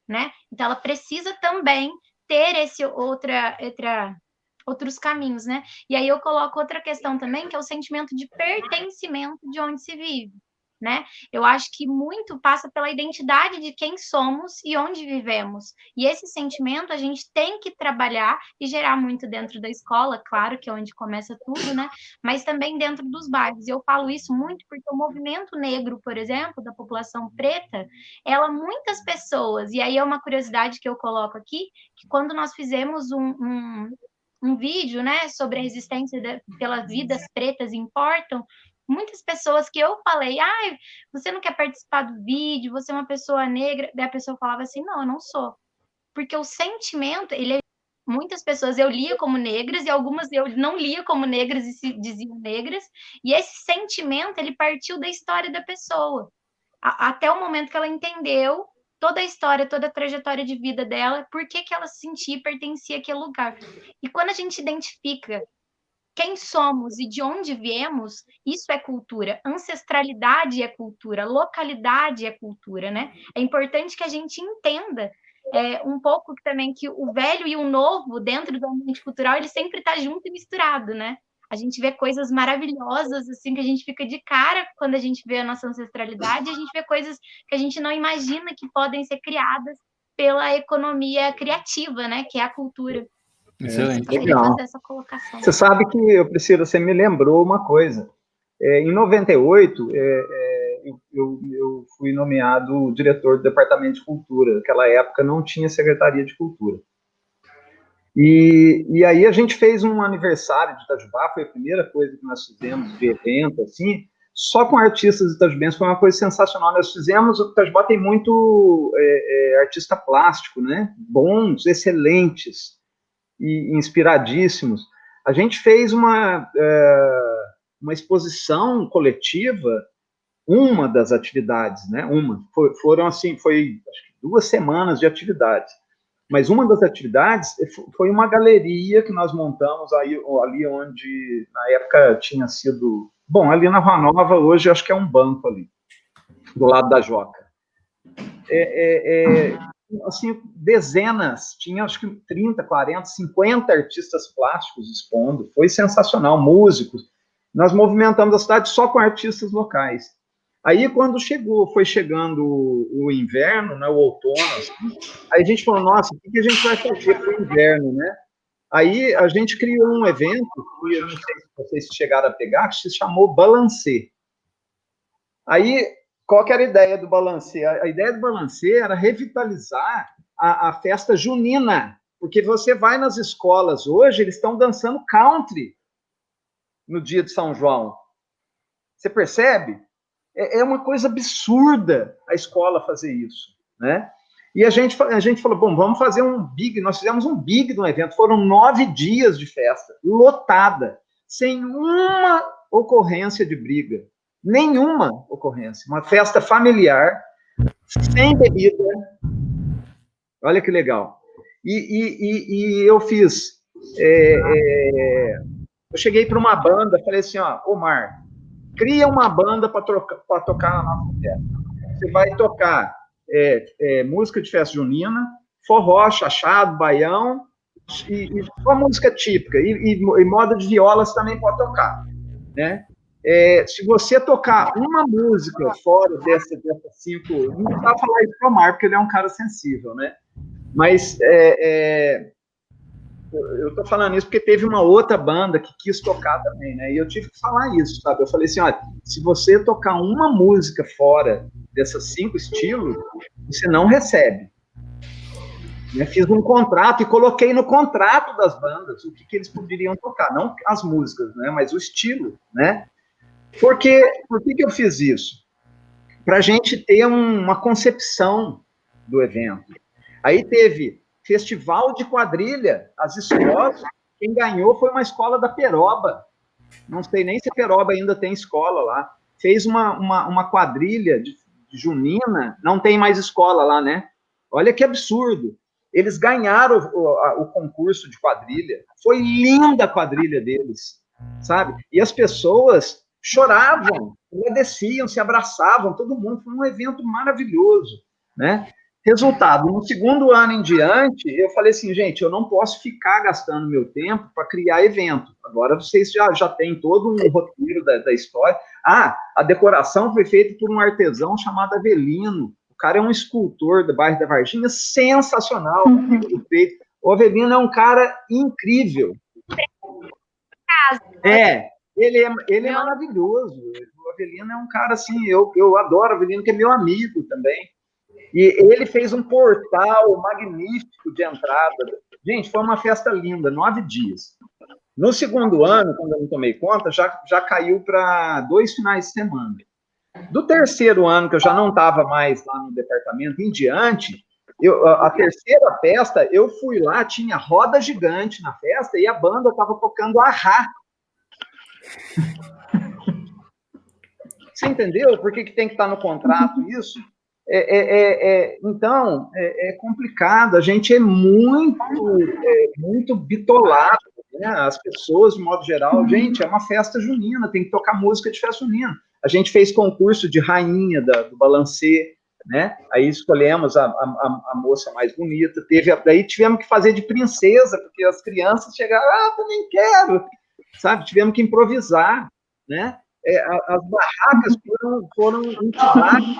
né? Então, ela precisa também ter outros caminhos, né? E aí eu coloco outra questão também, que é o sentimento de pertencimento de onde se vive, né? Eu acho que muito passa pela identidade de quem somos e onde vivemos. E esse sentimento a gente tem que trabalhar e gerar muito dentro da escola, claro que é onde começa tudo, né? Mas também dentro dos bairros. E eu falo isso muito porque o movimento negro, por exemplo, da população preta, muitas pessoas, e aí é uma curiosidade que eu coloco aqui, que quando nós fizemos um vídeo, né, sobre a resistência pelas vidas pretas importam, muitas pessoas que eu falei, você não quer participar do vídeo, você é uma pessoa negra, daí a pessoa falava assim, não, eu não sou. Porque o sentimento, muitas pessoas eu lia como negras e algumas eu não lia como negras e se diziam negras, e esse sentimento, ele partiu da história da pessoa, até o momento que ela entendeu toda a história, toda a trajetória de vida dela, por que ela se sentia e pertencia àquele lugar. E quando a gente identifica quem somos e de onde viemos, isso é cultura. Ancestralidade é cultura, localidade é cultura, né? É importante que a gente entenda um pouco também que o velho e o novo, dentro do ambiente cultural, ele sempre está junto e misturado, né? A gente vê coisas maravilhosas, assim, que a gente fica de cara quando a gente vê a nossa ancestralidade, e a gente vê coisas que a gente não imagina que podem ser criadas pela economia criativa, né? Que é a cultura. Excelente. Legal. Fazer essa colocação. Você sabe que, Priscila, você me lembrou uma coisa. Em 98, eu fui nomeado diretor do Departamento de Cultura. Naquela época não tinha Secretaria de Cultura. E aí a gente fez um aniversário de Itajubá, foi a primeira coisa que nós fizemos de evento, assim, só com artistas itajubenses, foi uma coisa sensacional. Nós fizemos, o Itajubá tem muito artista plástico, né? Bons, excelentes e inspiradíssimos. A gente fez uma exposição coletiva, uma das atividades, né? Foram assim, foi acho que 2 semanas de atividades. Mas uma das atividades foi uma galeria que nós montamos ali onde, na época, tinha sido... Bom, ali na Rua Nova, hoje, acho que é um banco ali, do lado da Joca. Assim, dezenas, tinha acho que 30, 40, 50 artistas plásticos expondo, foi sensacional, músicos. Nós movimentamos a cidade só com artistas locais. Aí, quando foi chegando o inverno, né, o outono, assim, aí a gente falou, nossa, o que a gente vai fazer para o inverno, né? Aí a gente criou um evento, que eu não sei se vocês chegaram a pegar, que se chamou Balancê. Aí, qual que era a ideia do Balancê? A ideia do Balancê era revitalizar a festa junina, porque você vai nas escolas hoje, eles estão dançando country no dia de São João. Você percebe? É uma coisa absurda a escola fazer isso, né? E a gente falou, bom, vamos fazer um big, nós fizemos um big no evento, foram 9 dias de festa, lotada, sem uma ocorrência de briga, nenhuma ocorrência, uma festa familiar, sem bebida, olha que legal. E eu fiz, eu cheguei para uma banda, falei assim, Omar, cria uma banda para tocar na nossa festa. Você vai tocar música de festa junina, forró, chachado, baião, e só música típica, e moda de viola você também pode tocar, né? Se você tocar uma música fora dessas 5, não dá para falar isso para o Omar, porque ele é um cara sensível, né? Mas eu estou falando isso porque teve uma outra banda que quis tocar também, né? E eu tive que falar isso, sabe? Eu falei assim, se você tocar uma música fora dessas 5 estilos, você não recebe. Eu fiz um contrato e coloquei no contrato das bandas o que eles poderiam tocar, não as músicas, né? Mas o estilo, né? Por que eu fiz isso? Para a gente ter uma concepção do evento. Aí teve festival de quadrilha, as escolas, quem ganhou foi uma escola da Peroba, não sei nem se a Peroba ainda tem escola lá, fez uma quadrilha de junina, não tem mais escola lá, né? Olha que absurdo. Eles ganharam o concurso de quadrilha. Foi linda a quadrilha deles, sabe? E as pessoas choravam, agradeciam, se abraçavam, todo mundo. Foi um evento maravilhoso, né? Resultado, no segundo ano em diante, eu falei assim, gente, eu não posso ficar gastando meu tempo para criar evento. Agora vocês já têm todo um roteiro da história. Ah, a decoração foi feita por um artesão chamado Avelino. O cara é um escultor do bairro da Varginha, sensacional. O Avelino é um cara incrível. Ele é maravilhoso. O Avelino é um cara assim, eu adoro o Avelino, que é meu amigo também. E ele fez um portal magnífico de entrada. Gente, foi uma festa linda, 9 dias. No segundo ano, quando eu não tomei conta, já caiu para 2 finais de semana. Do terceiro ano, que eu já não estava mais lá no departamento, em diante, a terceira festa, eu fui lá, tinha roda gigante na festa e a banda estava tocando Ahá. Você entendeu? Por que tem que estar no contrato isso? Então, é complicado. A gente é muito bitolado, né? As pessoas, de modo geral, gente, é uma festa junina, tem que tocar música de festa junina. A gente fez concurso de rainha do balancê, né? Aí escolhemos a moça mais bonita. Daí tivemos que fazer de princesa, porque as crianças chegaram, também quero, sabe? Tivemos que improvisar, né? As barracas foram entidades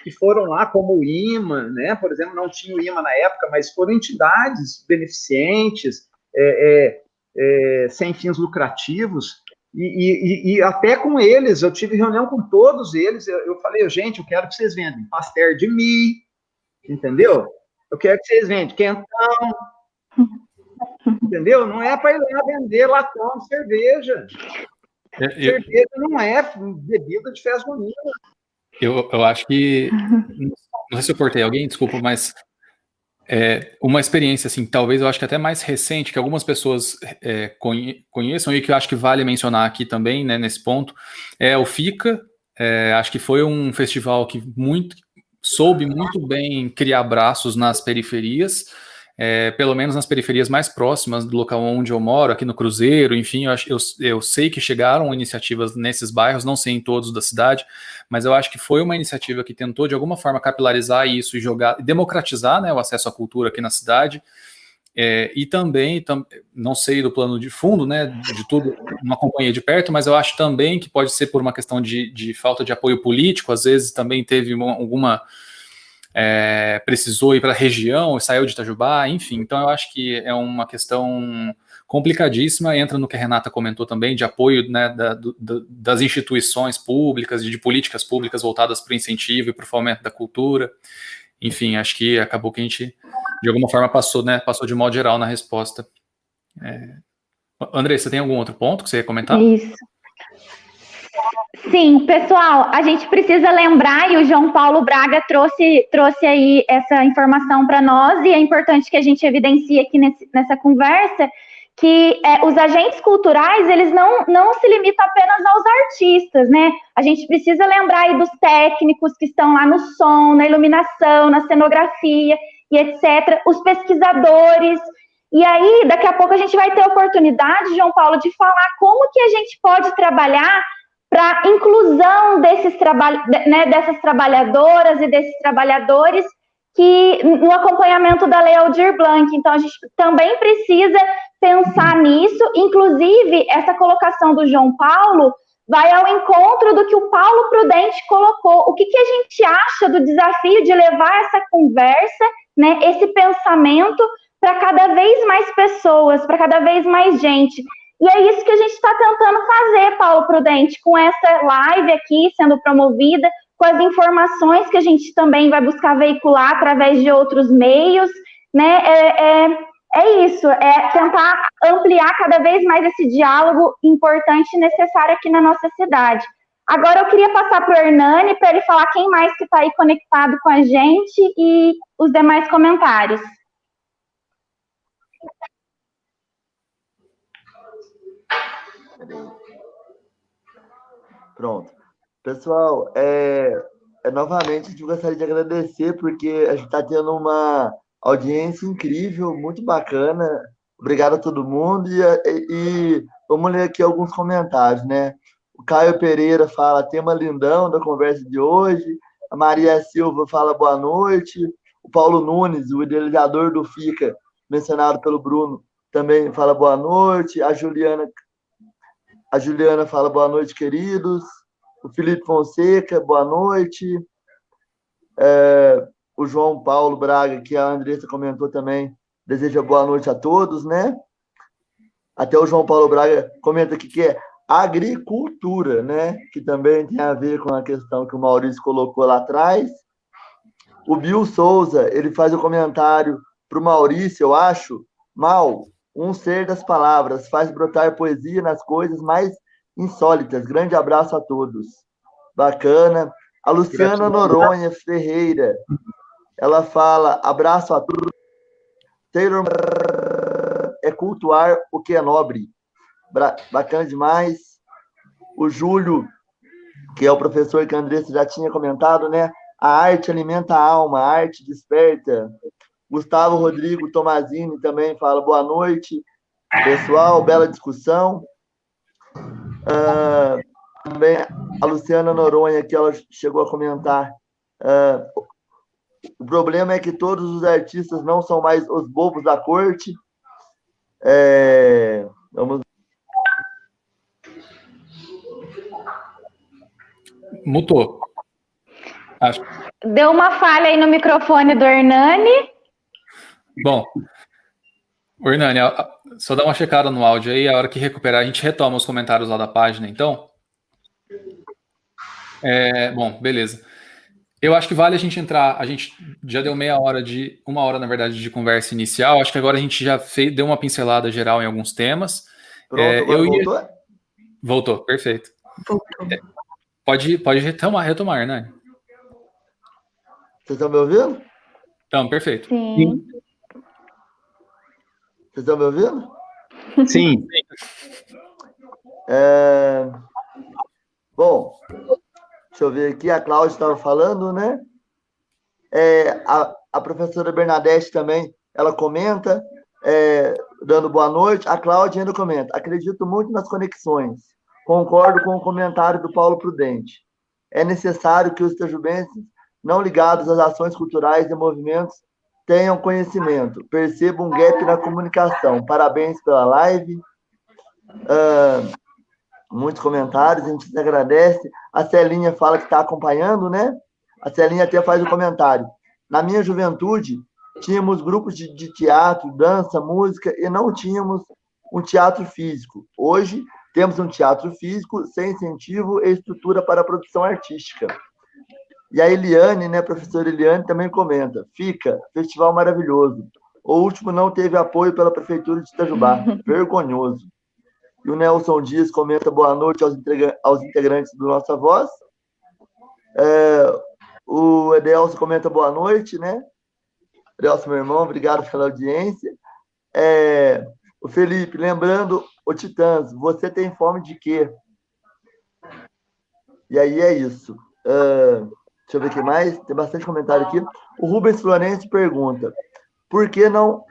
que foram lá, como o IMA, né? Por exemplo, não tinha o IMA na época, mas foram entidades beneficentes, sem fins lucrativos, e até com eles, eu tive reunião com todos eles, eu falei, gente, eu quero que vocês vendam pastel de mim, entendeu? Eu quero que vocês vendam quentão, entendeu? Não é para ir lá vender latão de cerveja. Cerveja não é bebida de festa junina. Eu acho que, não sei se eu cortei alguém, desculpa, mas uma experiência, assim, talvez eu acho que até mais recente, que algumas pessoas conheçam e que eu acho que vale mencionar aqui também, né, nesse ponto, é o FICA. Acho que foi um festival que soube muito bem criar braços nas periferias, pelo menos nas periferias mais próximas do local onde eu moro, aqui no Cruzeiro, enfim, eu sei que chegaram iniciativas nesses bairros, não sei em todos da cidade, mas eu acho que foi uma iniciativa que tentou de alguma forma capilarizar isso e democratizar, né, o acesso à cultura aqui na cidade. E também, não sei do plano de fundo, né, de tudo, não acompanhei de perto, mas eu acho também que pode ser por uma questão de falta de apoio político, às vezes também teve alguma... precisou ir para a região, saiu de Itajubá, enfim, então eu acho que é uma questão complicadíssima, entra no que a Renata comentou também, de apoio, né, das instituições públicas, de políticas públicas voltadas para o incentivo e para o fomento da cultura, enfim, acho que acabou que a gente, de alguma forma, passou de modo geral na resposta. André, você tem algum outro ponto que você ia comentar? Isso. Sim, pessoal, a gente precisa lembrar, e o João Paulo Braga trouxe aí essa informação para nós, e é importante que a gente evidencie aqui nessa conversa, que os agentes culturais, eles não se limitam apenas aos artistas, né? A gente precisa lembrar aí dos técnicos que estão lá no som, na iluminação, na cenografia e etc., os pesquisadores. E aí, daqui a pouco a gente vai ter a oportunidade, João Paulo, de falar como que a gente pode trabalhar para a inclusão dessas trabalhadoras e desses trabalhadores que no acompanhamento da Lei Aldir Blanc. Então, a gente também precisa pensar nisso. Inclusive, essa colocação do João Paulo vai ao encontro do que o Paulo Prudente colocou. O que a gente acha do desafio de levar essa conversa, né, esse pensamento, para cada vez mais pessoas, para cada vez mais gente? E é isso que a gente está tentando fazer, Paulo Prudente, com essa live aqui sendo promovida, com as informações que a gente também vai buscar veicular através de outros meios, né? É isso, é tentar ampliar cada vez mais esse diálogo importante e necessário aqui na nossa cidade. Agora eu queria passar para o Hernani, para ele falar quem mais que está aí conectado com a gente e os demais comentários. Pronto. Pessoal, novamente a gente gostaria de agradecer, porque a gente está tendo audiência incrível, muito bacana. Obrigado a todo mundo. E vamos ler aqui alguns comentários, né? O Caio Pereira fala, tema lindão da conversa de hoje. A Maria Silva fala boa noite. O Paulo Nunes, o idealizador do FICA, mencionado pelo Bruno, também fala boa noite. A Juliana fala boa noite, queridos. O Felipe Fonseca, boa noite. O João Paulo Braga, que a Andressa comentou também, deseja boa noite a todos, né? Até o João Paulo Braga comenta aqui que é agricultura, né? Que também tem a ver com a questão que o Maurício colocou lá atrás. O Bill Souza, ele faz um comentário para o Maurício, eu acho, Mal, um ser das palavras, faz brotar poesia nas coisas mais insólitas. Grande abraço a todos. Bacana. A Luciana Noronha Ferreira, ela fala, abraço a todos. Taylor é cultuar o que é nobre. Bacana demais. O Júlio, que é o professor que a Andressa já tinha comentado, né? A arte alimenta a alma, a arte desperta. Gustavo Rodrigo Tomazini também fala boa noite, pessoal, bela discussão. Também a Luciana Noronha, que ela chegou a comentar. O problema é que todos os artistas não são mais os bobos da corte. Vamos. Mutou. Acho. Deu uma falha aí no microfone do Hernani. Bom, Hernani, só dá uma checada no áudio aí, a hora que recuperar, a gente retoma os comentários lá da página, então. Bom, beleza. Eu acho que vale a gente entrar, a gente já deu uma hora, na verdade, de conversa inicial, acho que agora a gente já deu uma pincelada geral em alguns temas. Pronto, voltou? Voltou, perfeito. Voltou. Pode retomar, Hernani. Vocês estão me ouvindo? Então, perfeito. Sim. Vocês estão me ouvindo? Sim. Bom, deixa eu ver aqui, a Cláudia estava falando, né? A professora Bernadette também, ela comenta, dando boa noite. A Cláudia ainda comenta, acredito muito nas conexões. Concordo com o comentário do Paulo Prudente. É necessário que os itajubenses, não ligados às ações culturais e movimentos, tenham conhecimento. Percebo um gap na comunicação. Parabéns pela live. Muitos comentários, a gente se agradece. A Celinha fala que está acompanhando, né? A Celinha até faz um comentário. Na minha juventude, tínhamos grupos de teatro, dança, música, e não tínhamos um teatro físico. Hoje, temos um teatro físico sem incentivo e estrutura para a produção artística. E a Eliane, né, a professora Eliane, também comenta. FICA, festival maravilhoso. O último não teve apoio pela Prefeitura de Itajubá. Vergonhoso. E o Nelson Dias comenta boa noite aos integrantes do Nossa Voz. O Edelson comenta boa noite, né? Edelson, meu irmão, obrigado pela audiência. O Felipe, lembrando, o Titãs, você tem fome de quê? E aí é isso. Deixa eu ver o que mais. Tem bastante comentário aqui. O Rubens Florencio pergunta, por que não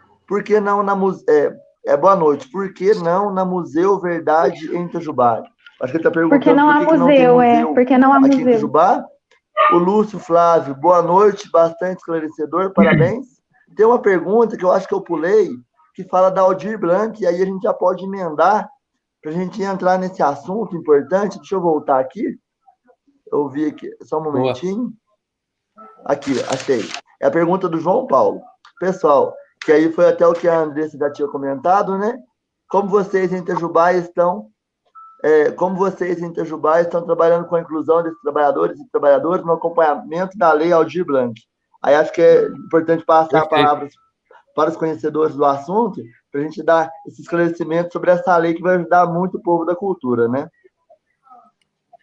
na boa noite. Por que não na Museu Verdade em Itajubá? Acho que ele está perguntando por que não há museu, porque não há aqui museu. em Itajubá. O Lúcio Flávio, boa noite, bastante esclarecedor, parabéns. Tem uma pergunta que eu acho que eu pulei, que fala da Aldir Blanc, e aí a gente já pode emendar para a gente entrar nesse assunto importante. Deixa eu voltar aqui. Eu vi aqui, só um momentinho. Aqui, achei. É a pergunta do João Paulo. Pessoal, que aí foi até o que a Andressa já tinha comentado, né? Como vocês em Itajubá estão trabalhando com a inclusão desses trabalhadores e trabalhadoras no acompanhamento da Lei Aldir Blanc? Aí acho que é importante passar a palavra para os conhecedores do assunto, para a gente dar esse esclarecimento sobre essa lei que vai ajudar muito o povo da cultura, né?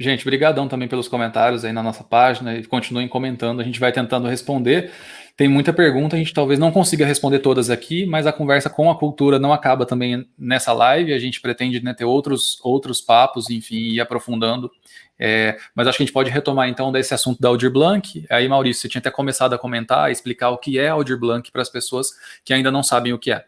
Gente, brigadão também pelos comentários aí na nossa página e continuem comentando, a gente vai tentando responder. Tem muita pergunta, a gente talvez não consiga responder todas aqui, mas a conversa com a cultura não acaba também nessa live, a gente pretende, né, ter outros papos, enfim, ir aprofundando. Mas acho que a gente pode retomar então desse assunto da Aldir Blanc. Aí, Maurício, você tinha até começado a comentar, a explicar o que é Aldir Blanc para as pessoas que ainda não sabem o que é.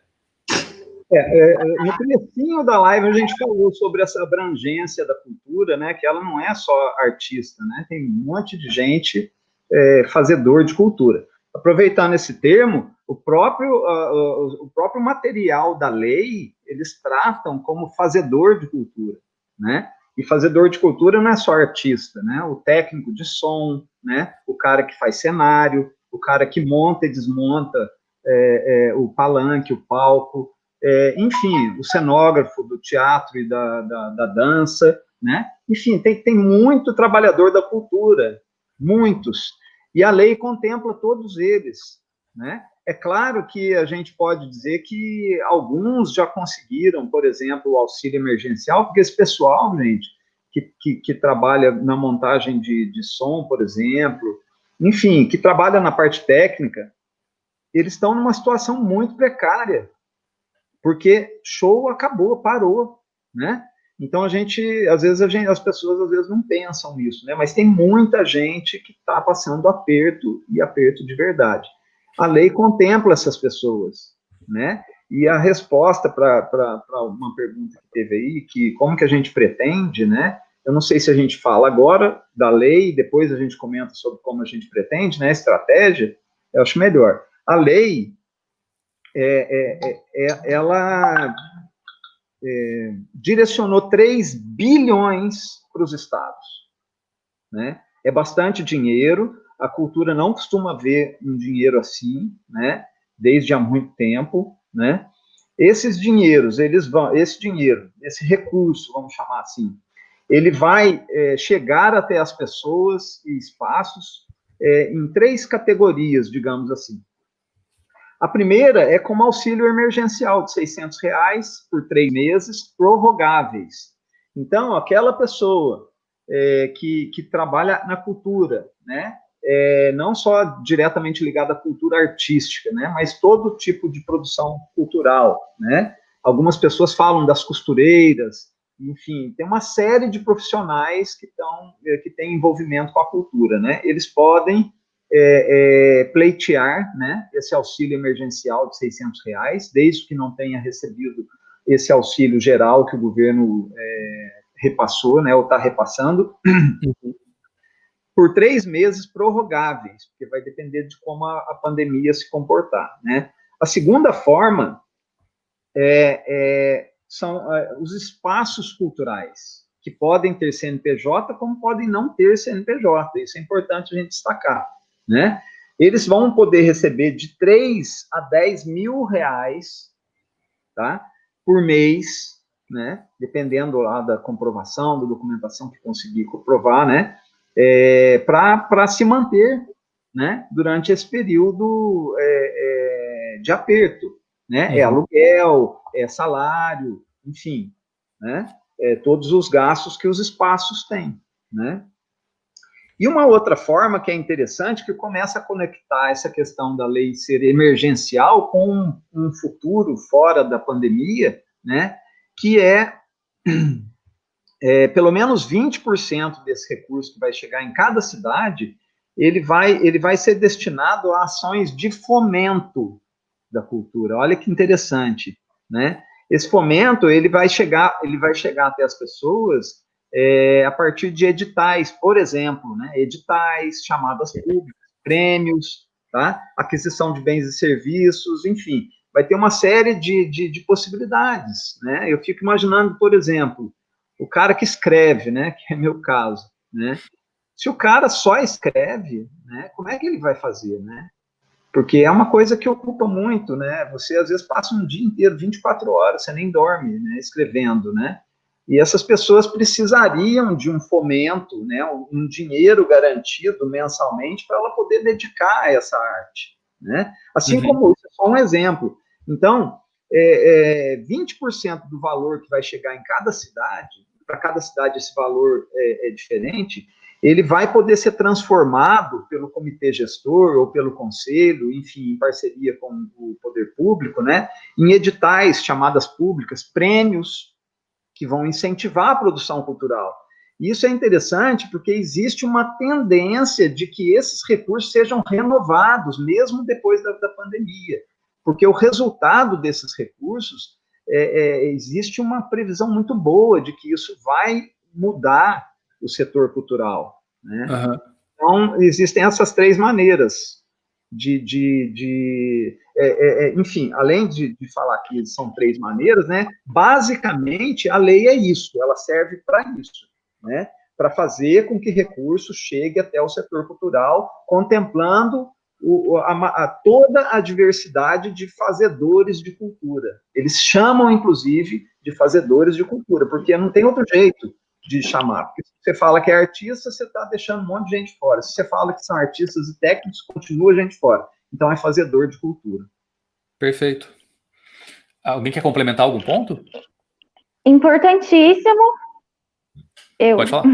No comecinho da live a gente falou sobre essa abrangência da cultura, né, que ela não é só artista, né, tem um monte de gente fazedor de cultura. Aproveitando esse termo, o próprio material da lei, eles tratam como fazedor de cultura, né, e fazedor de cultura não é só artista, né, o técnico de som, né, o cara que faz cenário, o cara que monta e desmonta o palanque, o palco, enfim, o cenógrafo do teatro e da dança, né? Enfim, tem muito trabalhador da cultura, muitos, e a lei contempla todos eles, né? É claro que a gente pode dizer que alguns já conseguiram, por exemplo, o auxílio emergencial, porque esse pessoal, gente, que trabalha na montagem de som, por exemplo, enfim, que trabalha na parte técnica, eles estão numa situação muito precária, porque show acabou, parou, né? Então às vezes as pessoas às vezes não pensam nisso, né? Mas tem muita gente que está passando aperto e aperto de verdade. A lei contempla essas pessoas, né? E a resposta para uma pergunta que teve aí, que como que a gente pretende, né? Eu não sei se a gente fala agora da lei, depois a gente comenta sobre como a gente pretende, né? Estratégia, eu acho melhor. A lei ela direcionou 3 bilhões para os estados, né? É bastante dinheiro, a cultura não costuma ver um dinheiro assim, né? Desde há muito tempo, né? Esses dinheiros, esse recurso, vamos chamar assim, ele vai chegar até as pessoas e espaços em 3 categorias, digamos assim. A primeira é como auxílio emergencial de R$600 por 3 meses, prorrogáveis. Então, aquela pessoa que trabalha na cultura, né, não só diretamente ligada à cultura artística, né, mas todo tipo de produção cultural, né. Algumas pessoas falam das costureiras, enfim, tem uma série de profissionais que têm envolvimento com a cultura, né. Eles podem pleitear, né, esse auxílio emergencial de R$600, desde que não tenha recebido esse auxílio geral que o governo repassou, né, ou está repassando, por 3 meses prorrogáveis, porque vai depender de como a pandemia se comportar, né. A segunda forma são os espaços culturais, que podem ter CNPJ, como podem não ter CNPJ, isso é importante a gente destacar, né? Eles vão poder receber de 3 a 10 mil reais, tá? Por mês, né? Dependendo lá da comprovação, da documentação que conseguir comprovar, né? Para se manter, né? Durante esse período de aperto, né? É aluguel, é salário, enfim, né? Todos os gastos que os espaços têm, né? E uma outra forma que é interessante, que começa a conectar essa questão da lei ser emergencial com um futuro fora da pandemia, né, que pelo menos 20% desse recurso que vai chegar em cada cidade, ele vai ser destinado a ações de fomento da cultura. Olha que interessante, né? Esse fomento, ele vai chegar até as pessoas a partir de editais, por exemplo, né? Editais, chamadas públicas, prêmios, tá? Aquisição de bens e serviços, enfim, vai ter uma série de possibilidades, né? Eu fico imaginando, por exemplo, o cara que escreve, né? Que é meu caso, né? Se o cara só escreve, né? Como é que ele vai fazer, né? Porque é uma coisa que ocupa muito, né? Você, às vezes, passa um dia inteiro, 24 horas, você nem dorme, né? Escrevendo, né? E essas pessoas precisariam de um fomento, né? Um dinheiro garantido mensalmente para ela poder dedicar a essa arte, né? Assim como isso, é só um exemplo. Então, 20% do valor que vai chegar em cada cidade, para cada cidade esse valor é diferente, ele vai poder ser transformado pelo comitê gestor ou pelo conselho, enfim, em parceria com o poder público, né, em editais, chamadas públicas, prêmios que vão incentivar a produção cultural. Isso é interessante porque existe uma tendência de que esses recursos sejam renovados, mesmo depois da pandemia, porque o resultado desses recursos, existe uma previsão muito boa de que isso vai mudar o setor cultural, né? Uhum. Então, existem essas três maneiras enfim, além de falar que são três maneiras, né, basicamente a lei é isso, ela serve para isso, né, para fazer com que recursos chegue até o setor cultural, contemplando toda a diversidade de fazedores de cultura. Eles chamam, inclusive, de fazedores de cultura, porque não tem outro jeito de chamar. Porque se você fala que é artista, você está deixando um monte de gente fora. Se você fala que são artistas e técnicos, continua gente fora. Então, é fazedor de cultura. Perfeito. Alguém quer complementar algum ponto? Importantíssimo. Pode falar.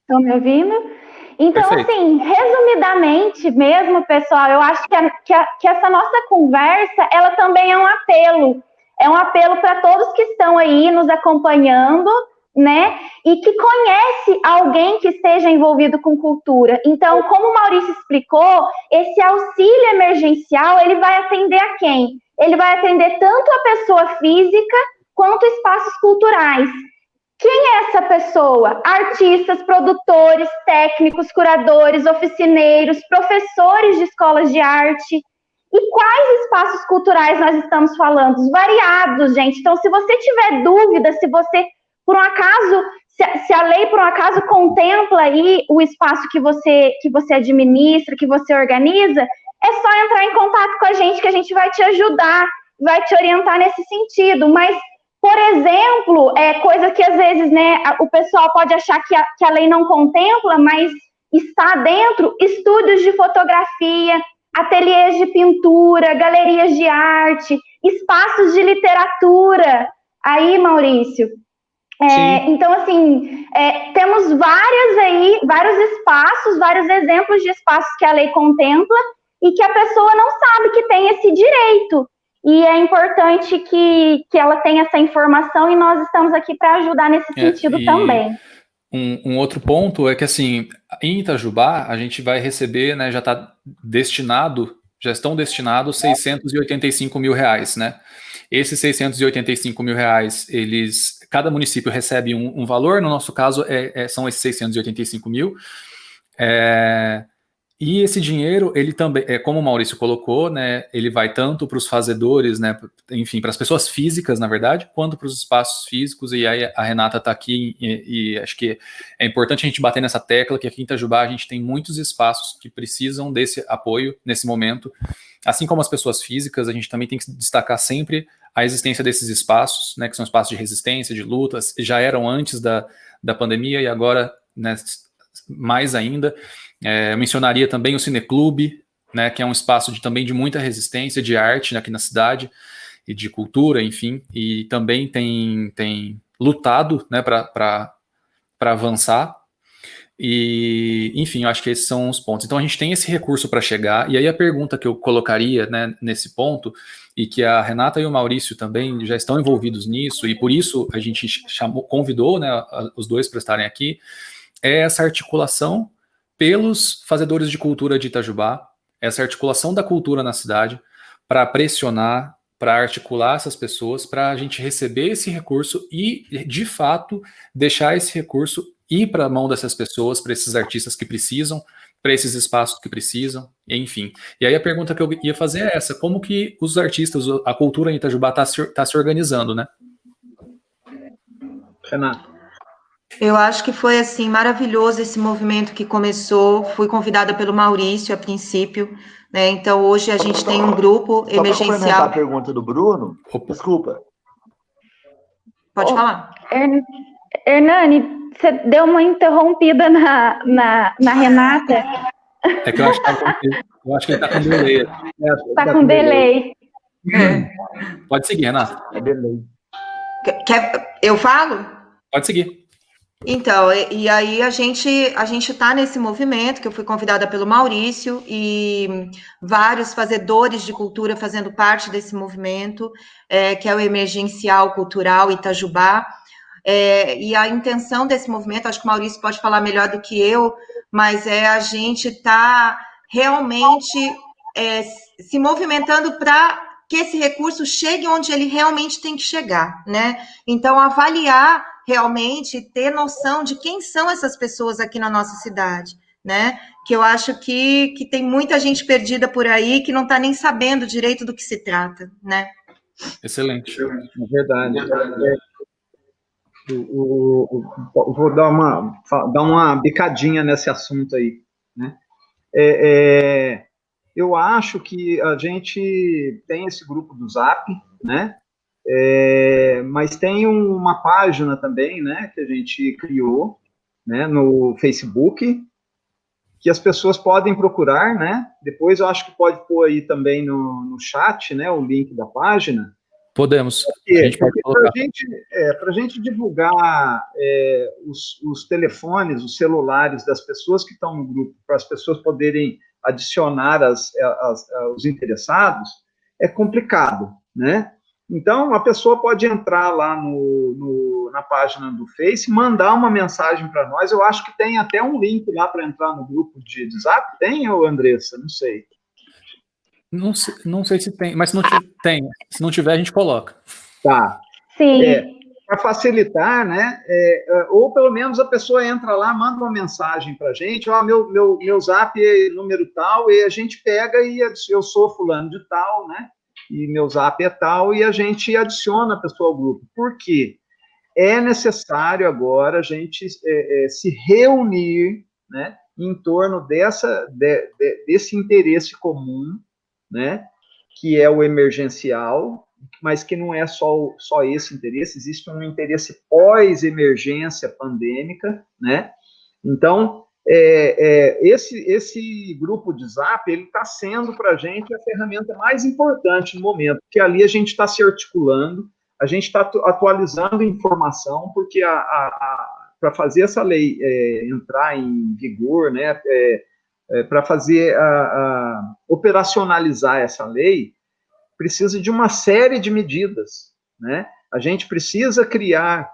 Estão me ouvindo? Então, perfeito. Assim, resumidamente mesmo, pessoal, eu acho que essa nossa conversa, ela também é um apelo. É um apelo para todos que estão aí nos acompanhando, né? E que conhece alguém que esteja envolvido com cultura. Então, como o Maurício explicou, esse auxílio emergencial, ele vai atender a quem? Ele vai atender tanto a pessoa física quanto espaços culturais. Quem é essa pessoa? Artistas, produtores, técnicos, curadores, oficineiros, professores de escolas de arte. E quais espaços culturais nós estamos falando? Os variados, gente. Então, se você tiver dúvida, se você, por um acaso, se a lei, por um acaso, contempla aí o espaço que você administra, que você organiza, é só entrar em contato com a gente vai te ajudar, vai te orientar nesse sentido. Mas, por exemplo, coisa que às vezes, né, o pessoal pode achar que a lei não contempla, mas está dentro, estúdios de fotografia, ateliês de pintura, galerias de arte, espaços de literatura. Aí, Maurício. Então, assim, temos vários espaços, vários exemplos de espaços que a lei contempla e que a pessoa não sabe que tem esse direito. E é importante que ela tenha essa informação e nós estamos aqui para ajudar nesse sentido também. Um outro ponto é que, assim, em Itajubá, a gente vai receber, né, já estão destinados 685 mil reais, né? Esses 685 mil reais, cada município recebe um valor, no nosso caso, são esses 685 mil, e esse dinheiro, ele também, como o Maurício colocou, né, ele vai tanto para os fazedores, né, enfim, para as pessoas físicas, na verdade, quanto para os espaços físicos, e aí a Renata está aqui, e acho que é importante a gente bater nessa tecla, que aqui em Itajubá a gente tem muitos espaços que precisam desse apoio nesse momento, assim como as pessoas físicas, a gente também tem que destacar sempre a existência desses espaços, né, que são espaços de resistência, de lutas, já eram antes da pandemia, e agora, né, mais ainda. Eu mencionaria também o Cineclube, né, que é um espaço também de muita resistência, de arte, né, aqui na cidade, e de cultura, enfim, e também tem lutado, né, para avançar, e, enfim, eu acho que esses são os pontos. Então a gente tem esse recurso para chegar, e aí a pergunta que eu colocaria, né, nesse ponto, e que a Renata e o Maurício também já estão envolvidos nisso, e por isso a gente convidou, né, os dois para estarem aqui, é essa articulação pelos fazedores de cultura de Itajubá, essa articulação da cultura na cidade, para pressionar, para articular essas pessoas, para a gente receber esse recurso e, de fato, deixar esse recurso ir para a mão dessas pessoas, para esses artistas que precisam, para esses espaços que precisam, enfim. E aí a pergunta que eu ia fazer é essa: como que os artistas, a cultura em Itajubá está se organizando, né? Renata. Eu acho que foi, assim, maravilhoso esse movimento que começou. Fui convidada pelo Maurício, a princípio, né? Então, hoje a gente tem um grupo emergencial. Só para complementar a pergunta do Bruno, desculpa. Pode falar. Hernani, você deu uma interrompida na Renata. É que eu acho que ele está com delay. Está com delay. Pode seguir, Renata. É delay. Eu falo? Pode seguir. Então, e aí a gente está nesse movimento, que eu fui convidada pelo Maurício, e vários fazedores de cultura fazendo parte desse movimento, que é o Emergencial Cultural Itajubá, e a intenção desse movimento, acho que o Maurício pode falar melhor do que eu, mas a gente está realmente se movimentando para que esse recurso chegue onde ele realmente tem que chegar, né? Então, avaliar realmente, ter noção de quem são essas pessoas aqui na nossa cidade, né? Que eu acho que tem muita gente perdida por aí que não está nem sabendo direito do que se trata, né? Excelente. É verdade. Vou dar uma bicadinha nesse assunto aí, né? Eu acho que a gente tem esse grupo do Zap, né? Mas tem uma página também, né, que a gente criou, né, no Facebook, que as pessoas podem procurar, né? Depois eu acho que pode pôr aí também no chat, né, o link da página. Podemos. A gente pode colocar. Para a gente divulgar os telefones, os celulares das pessoas que estão no grupo, para as pessoas poderem adicionar os interessados, é complicado, né? Então, a pessoa pode entrar lá na página do Face, mandar uma mensagem para nós. Eu acho que tem até um link lá para entrar no grupo de Zap. Tem, ou Andressa? Não sei. Não sei se tem, mas se não tiver, a gente coloca. Tá. Sim. Para facilitar, né? Ou pelo menos a pessoa entra lá, manda uma mensagem para a gente, meu Zap é número tal, e a gente pega e eu sou fulano de tal, né? E meu Zap é tal, e a gente adiciona a pessoa ao grupo. Por quê? É necessário agora a gente se reunir, né? Em torno desse interesse comum, né? Que é o emergencial, mas que não é só esse interesse, existe um interesse pós-emergência pandêmica, né? Então, esse grupo de Zap, ele está sendo para a gente a ferramenta mais importante no momento, porque ali a gente está se articulando, a gente está atualizando informação, porque para fazer essa lei entrar em vigor, né, para fazer operacionalizar essa lei, precisa de uma série de medidas, né? A gente precisa criar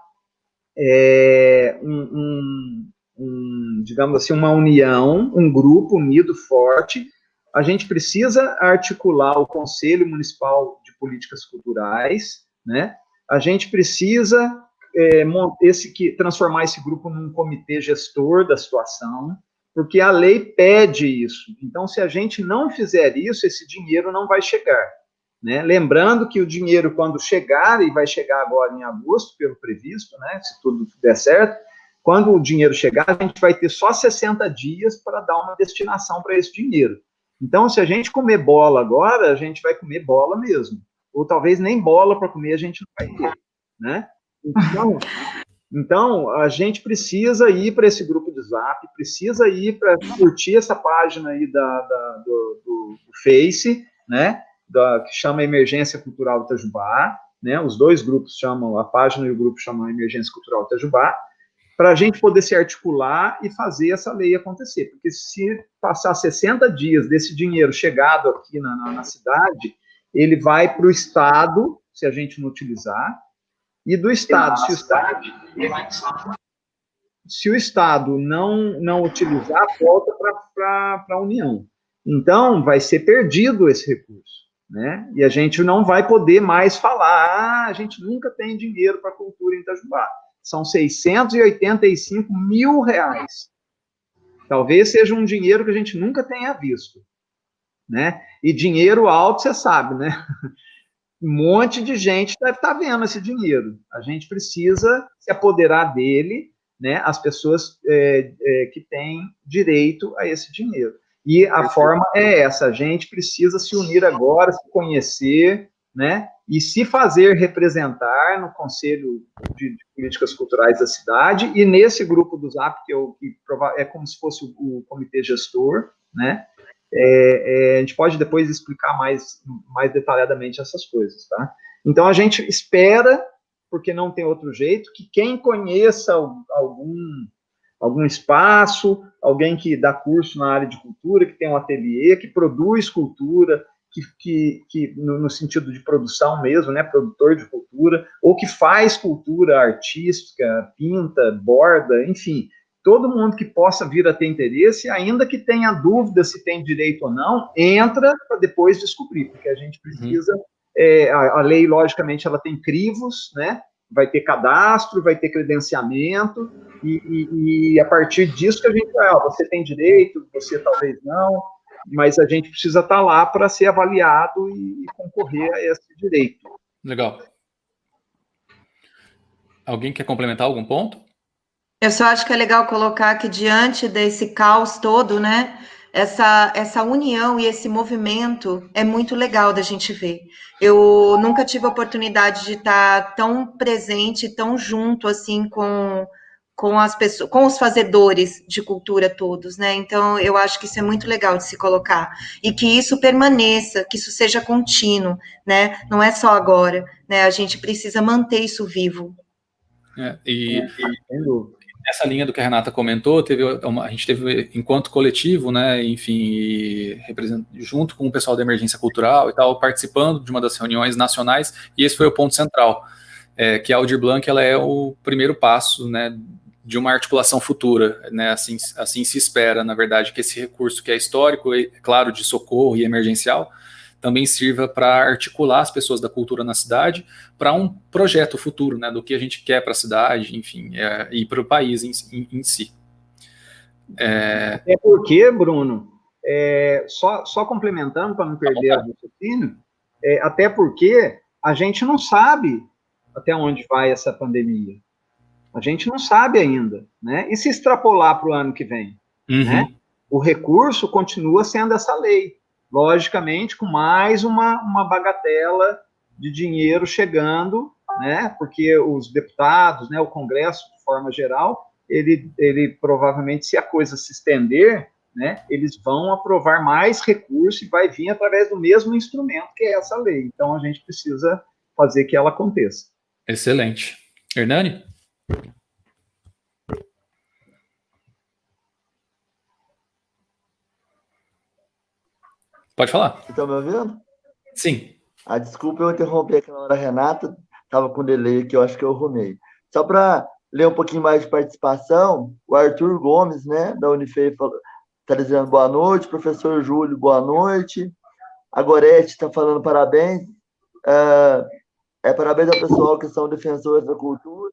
digamos assim, uma união, um grupo unido forte. A gente precisa articular o Conselho Municipal de Políticas Culturais, né? A gente precisa transformar esse grupo num comitê gestor da situação, porque a lei pede isso. Então, se a gente não fizer isso, esse dinheiro não vai chegar, né? Lembrando que o dinheiro, quando chegar, e vai chegar agora em agosto, pelo previsto, né? Se tudo der certo, quando o dinheiro chegar, a gente vai ter só 60 dias para dar uma destinação para esse dinheiro. Então, se a gente comer bola agora, a gente vai comer bola mesmo. Ou talvez nem bola para comer a gente não vai ter, né? Então, a gente precisa ir para esse grupo de Zap, precisa ir para curtir essa página aí do Face, né? Que chama Emergência Cultural Itajubá, né? Os dois grupos chamam, a página e o grupo chamam Emergência Cultural Itajubá, para a gente poder se articular e fazer essa lei acontecer. Porque se passar 60 dias desse dinheiro chegado aqui na cidade, ele vai para o Estado, se a gente não utilizar, e do Estado, se o Estado não utilizar, volta para a União. Então, vai ser perdido esse recurso, né? E a gente não vai poder mais falar, a gente nunca tem dinheiro para a cultura em Itajubá. São 685 mil reais. Talvez seja um dinheiro que a gente nunca tenha visto, né? E dinheiro alto, você sabe, né? Um monte de gente deve estar vendo esse dinheiro. A gente precisa se apoderar dele, né? As pessoas que têm direito a esse dinheiro. E a forma é essa: a gente precisa se unir agora, se conhecer, né? E se fazer representar no Conselho de Políticas Culturais da cidade e nesse grupo do Zap, que é como se fosse o comitê gestor, né? A gente pode depois explicar mais detalhadamente essas coisas, tá? Então, a gente espera porque não tem outro jeito, que quem conheça algum espaço, alguém que dá curso na área de cultura, que tem um ateliê, que produz cultura, que no sentido de produção mesmo, né, produtor de cultura, ou que faz cultura artística, pinta, borda, enfim, todo mundo que possa vir a ter interesse, ainda que tenha dúvida se tem direito ou não, entra para depois descobrir, porque a gente precisa, a lei, logicamente, ela tem crivos, né, vai ter cadastro, vai ter credenciamento, e a partir disso que a gente vai, você tem direito, você talvez não, mas a gente precisa estar lá para ser avaliado e concorrer a esse direito. Legal. Alguém quer complementar algum ponto? Eu só acho que é legal colocar que diante desse caos todo, né, essa união e esse movimento é muito legal da gente ver. Eu nunca tive a oportunidade de estar tão presente, tão junto, assim, com as pessoas, com os fazedores de cultura todos, né? Então, eu acho que isso é muito legal de se colocar. E que isso permaneça, que isso seja contínuo, né? Não é só agora, né? A gente precisa manter isso vivo. Nessa linha do que a Renata comentou, a gente teve, enquanto coletivo, né, enfim, junto com o pessoal da Emergência Cultural e tal, participando de uma das reuniões nacionais, e esse foi o ponto central, que a Aldir Blanc, ela é o primeiro passo, né, de uma articulação futura, né, assim se espera, na verdade, que esse recurso que é histórico, e, claro, de socorro e emergencial, também sirva para articular as pessoas da cultura na cidade para um projeto futuro, né, do que a gente quer para a cidade, enfim, e para o país em si. É porque, Bruno, só complementando para não perder o raciocínio, até porque a gente não sabe até onde vai essa pandemia. A gente não sabe ainda, né? E se extrapolar para o ano que vem, né? O recurso continua sendo essa lei, logicamente com mais uma bagatela de dinheiro chegando, né? Porque os deputados, né, o Congresso, de forma geral, ele provavelmente, se a coisa se estender, né, eles vão aprovar mais recursos e vai vir através do mesmo instrumento que é essa lei. Então, a gente precisa fazer que ela aconteça. Excelente. Hernani? Pode falar. Vocês estão me ouvindo? Sim. Desculpa eu interromper aquela hora, Renata. Estava com delay aqui, eu acho que eu arrumei. Só para ler um pouquinho mais de participação, o Arthur Gomes, né, da Unifei, está dizendo boa noite. Professor Júlio, boa noite. A Gorete está falando parabéns. Parabéns ao pessoal que são defensores da cultura.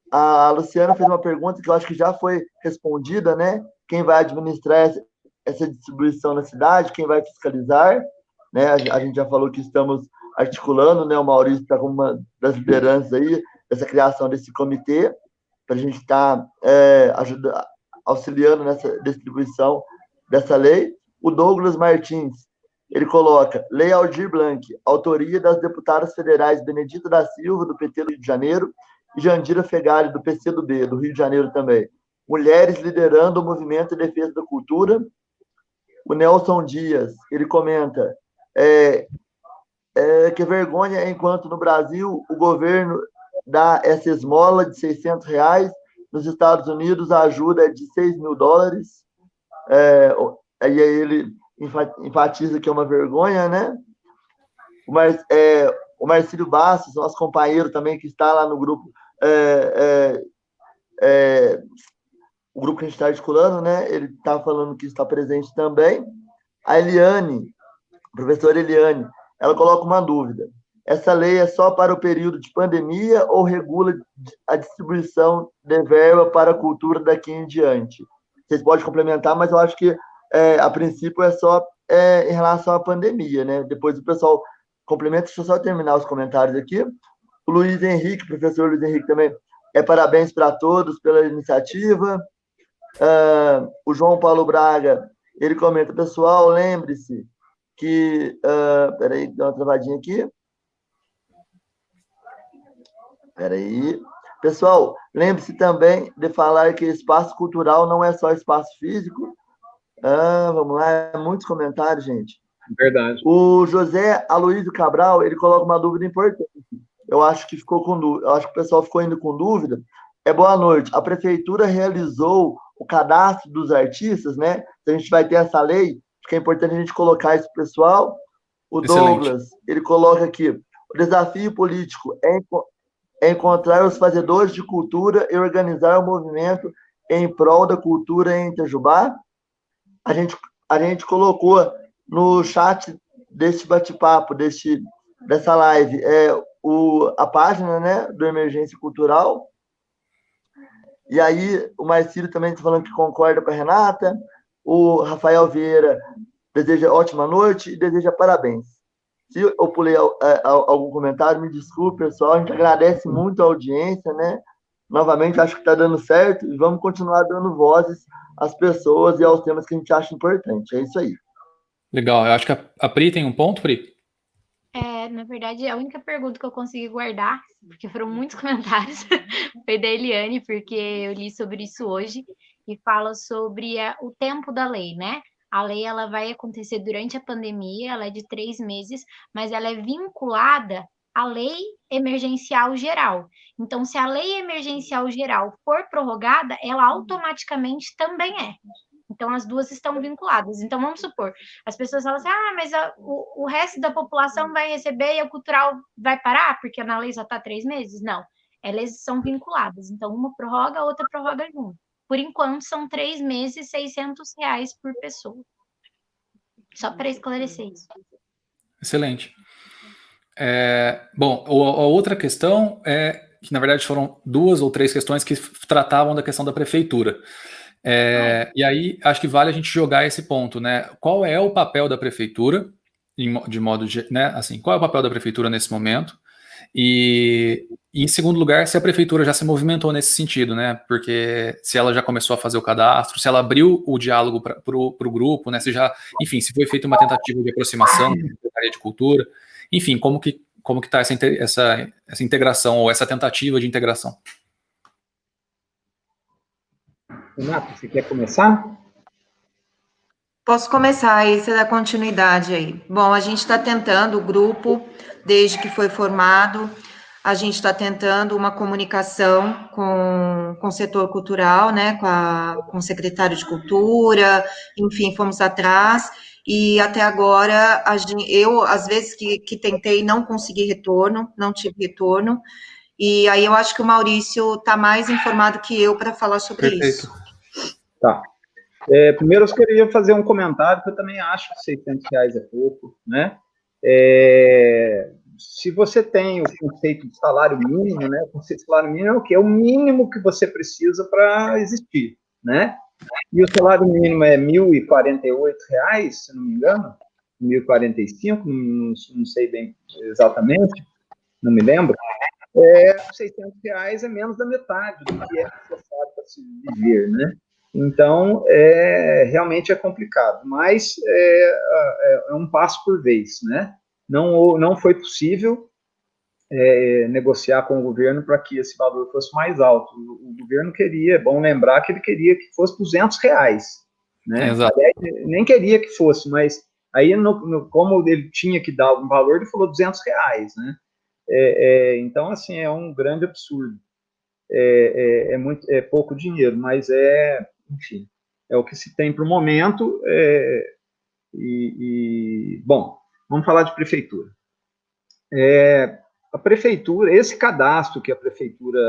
A Luciana fez uma pergunta que eu acho que já foi respondida, né? Quem vai administrar essa distribuição na cidade, quem vai fiscalizar, né? A gente já falou que estamos articulando, né? O Maurício está como uma das lideranças aí dessa criação desse comitê para a gente estar auxiliando nessa distribuição dessa lei. O Douglas Martins, ele coloca: Lei Aldir Blanc, autoria das deputadas federais Benedita da Silva, do PT do Rio de Janeiro, e Jandira Fegali, do PCdoB, do Rio de Janeiro também. Mulheres liderando o movimento em defesa da cultura. O Nelson Dias, ele comenta que vergonha enquanto no Brasil o governo dá essa esmola de R$600, nos Estados Unidos a ajuda é de $6.000, e aí ele enfatiza que é uma vergonha, né? O Marcílio Bastos, nosso companheiro também, que está lá no grupo, o grupo que a gente está articulando, né? Ele está falando que está presente também. A Eliane, a professora Eliane, ela coloca uma dúvida: essa lei é só para o período de pandemia ou regula a distribuição de verba para a cultura daqui em diante? Vocês podem complementar, mas eu acho que a princípio é só em relação à pandemia, né? Depois o pessoal complementa. Deixa eu só terminar os comentários aqui. O Luiz Henrique, professor Luiz Henrique também, parabéns para todos pela iniciativa. O João Paulo Braga, ele comenta: pessoal, lembre-se que... peraí, dá uma travadinha aqui. Peraí. Pessoal, lembre-se também de falar que espaço cultural não é só espaço físico. Vamos lá, muitos comentários, gente. Verdade. O José Aloysio Cabral, ele coloca uma dúvida importante. eu acho que ficou com dúvida, eu acho que o pessoal ficou ainda com dúvida. Boa noite. A prefeitura realizou o cadastro dos artistas, né? A gente vai ter essa lei, acho que é importante a gente colocar isso pro pessoal. O Douglas, ele coloca aqui, o desafio político é encontrar os fazedores de cultura e organizar o movimento em prol da cultura em Itajubá. A gente colocou no chat desse bate-papo, dessa live, a página, né, do Emergência Cultural. E aí, o Marcílio também está falando que concorda com a Renata. O Rafael Vieira deseja ótima noite e deseja parabéns. Se eu pulei algum comentário, me desculpe, pessoal. A gente agradece muito a audiência, né? Novamente, acho que está dando certo e vamos continuar dando vozes às pessoas e aos temas que a gente acha importante. É isso aí. Legal. Eu acho que a Pri tem um ponto, Pri? Na verdade, a única pergunta que eu consegui guardar, porque foram muitos comentários, foi da Eliane, porque eu li sobre isso hoje, e fala sobre o tempo da lei, né? A lei ela vai acontecer durante a pandemia, ela é de 3 meses, mas ela é vinculada à lei emergencial geral. Então, se a lei emergencial geral for prorrogada, ela automaticamente também é. Então, as duas estão vinculadas. Então, vamos supor, as pessoas falam assim, mas o resto da população vai receber e o cultural vai parar, porque na lei só está 3 meses? Não, elas são vinculadas. Então, uma prorroga, a outra prorroga junto. Por enquanto, são 3 meses, R$600 por pessoa. Só para esclarecer isso. Excelente. Bom, a outra questão é que, na verdade, foram 2 ou 3 questões que tratavam da questão da prefeitura. E aí, acho que vale a gente jogar esse ponto, né? Qual é o papel da prefeitura, de modo, né? Assim, qual é o papel da prefeitura nesse momento? E em segundo lugar, se a prefeitura já se movimentou nesse sentido, né? Porque se ela já começou a fazer o cadastro, se ela abriu o diálogo para o grupo, né? Enfim, se foi feita uma tentativa de aproximação da Secretaria de Cultura, enfim, como que está essa integração ou essa tentativa de integração? Renato, você quer começar? Posso começar aí, você dá continuidade aí. Bom, a gente está tentando, o grupo, desde que foi formado, a gente está tentando uma comunicação com o setor cultural, né, com o secretário de Cultura, enfim, fomos atrás, e até agora, eu, às vezes que tentei, não consegui retorno, não tive retorno, e aí eu acho que o Maurício está mais informado que eu para falar sobre isso. Tá. Primeiro, eu queria fazer um comentário, que eu também acho que R$600 é pouco, né? Se você tem o conceito de salário mínimo, né? O conceito de salário mínimo é o quê? É o mínimo que você precisa para existir, né? E o salário mínimo é R$1.048, se não me engano, 1.045, não sei bem exatamente, não me lembro. R$600 é menos da metade do que é necessário para se viver, né? Então, realmente é complicado, mas é um passo por vez, né? Não foi possível negociar com o governo para que esse valor fosse mais alto. O governo queria, é bom lembrar que ele queria que fosse R$200, né? Exato. Aliás, nem queria que fosse, mas aí, como ele tinha que dar algum valor, ele falou R$200, né? Então, assim, é um grande absurdo. É pouco dinheiro, mas enfim, é o que se tem para o momento. Bom, vamos falar de prefeitura. A prefeitura, esse cadastro que a prefeitura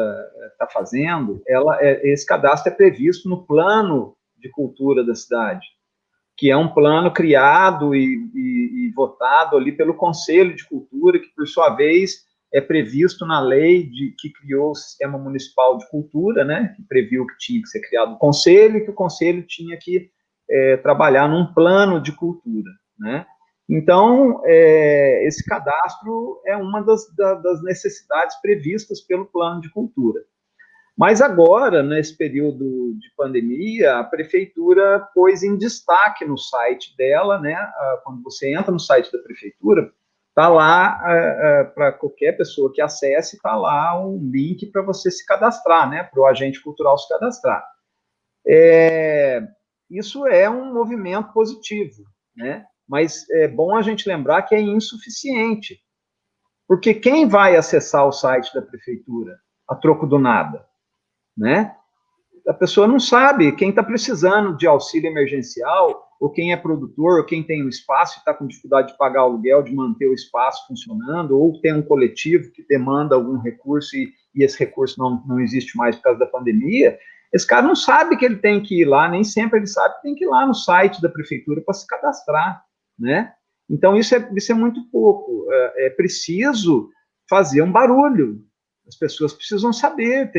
está fazendo, esse cadastro é previsto no plano de cultura da cidade, que é um plano criado e votado ali pelo Conselho de Cultura, que, por sua vez, é previsto na lei que criou o Sistema Municipal de Cultura, né, que previu que tinha que ser criado o Conselho, e que o Conselho tinha que trabalhar num plano de cultura, né. Então, esse cadastro é uma das necessidades previstas pelo plano de cultura. Mas agora, nesse período de pandemia, a prefeitura pôs em destaque no site dela, né? Quando você entra no site da prefeitura, está lá, para qualquer pessoa que acesse, está lá um link para você se cadastrar, né? Para o agente cultural se cadastrar. Isso é um movimento positivo, né? Mas é bom a gente lembrar que é insuficiente. Porque quem vai acessar o site da prefeitura a troco do nada, né? A pessoa não sabe quem está precisando de auxílio emergencial, ou quem é produtor, ou quem tem um espaço e está com dificuldade de pagar aluguel, de manter o espaço funcionando, ou tem um coletivo que demanda algum recurso e esse recurso não existe mais por causa da pandemia. Esse cara não sabe que ele tem que ir lá, nem sempre ele sabe que tem que ir lá no site da prefeitura para se cadastrar, né? Então, isso é muito pouco. É preciso fazer um barulho. As pessoas precisam saber,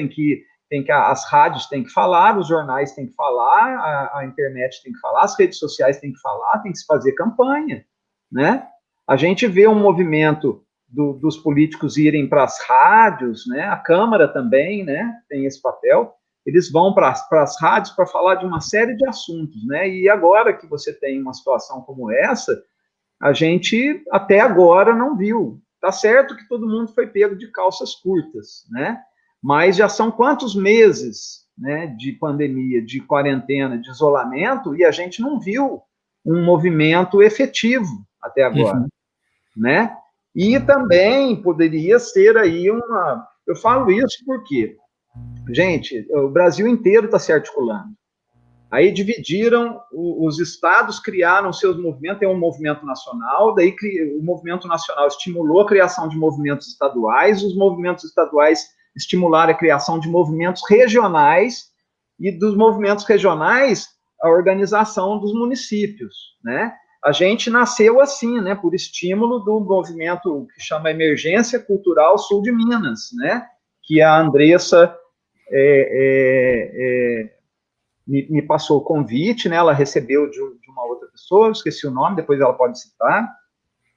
as rádios têm que falar, os jornais têm que falar, a internet tem que falar, as redes sociais têm que falar, tem que se fazer campanha, né? A gente vê um movimento dos políticos irem para as rádios, né? A Câmara também, né? Tem esse papel. Eles vão para as rádios para falar de uma série de assuntos, né? E agora que você tem uma situação como essa, a gente até agora não viu. Tá certo que todo mundo foi pego de calças curtas, né? Mas já são quantos meses, né, de pandemia, de quarentena, de isolamento, e a gente não viu um movimento efetivo até agora, né? E também poderia ser aí uma... Eu falo isso porque, gente, o Brasil inteiro está se articulando. Aí dividiram, os estados criaram seus movimentos, tem um movimento nacional, daí o movimento nacional estimulou a criação de movimentos estaduais, os movimentos estaduais estimularam a criação de movimentos regionais, e dos movimentos regionais, a organização dos municípios, né? A gente nasceu assim, né, por estímulo do movimento que chama Emergência Cultural Sul de Minas, né, que a Andressa me passou o convite, né, ela recebeu de uma outra pessoa, esqueci o nome, depois ela pode citar,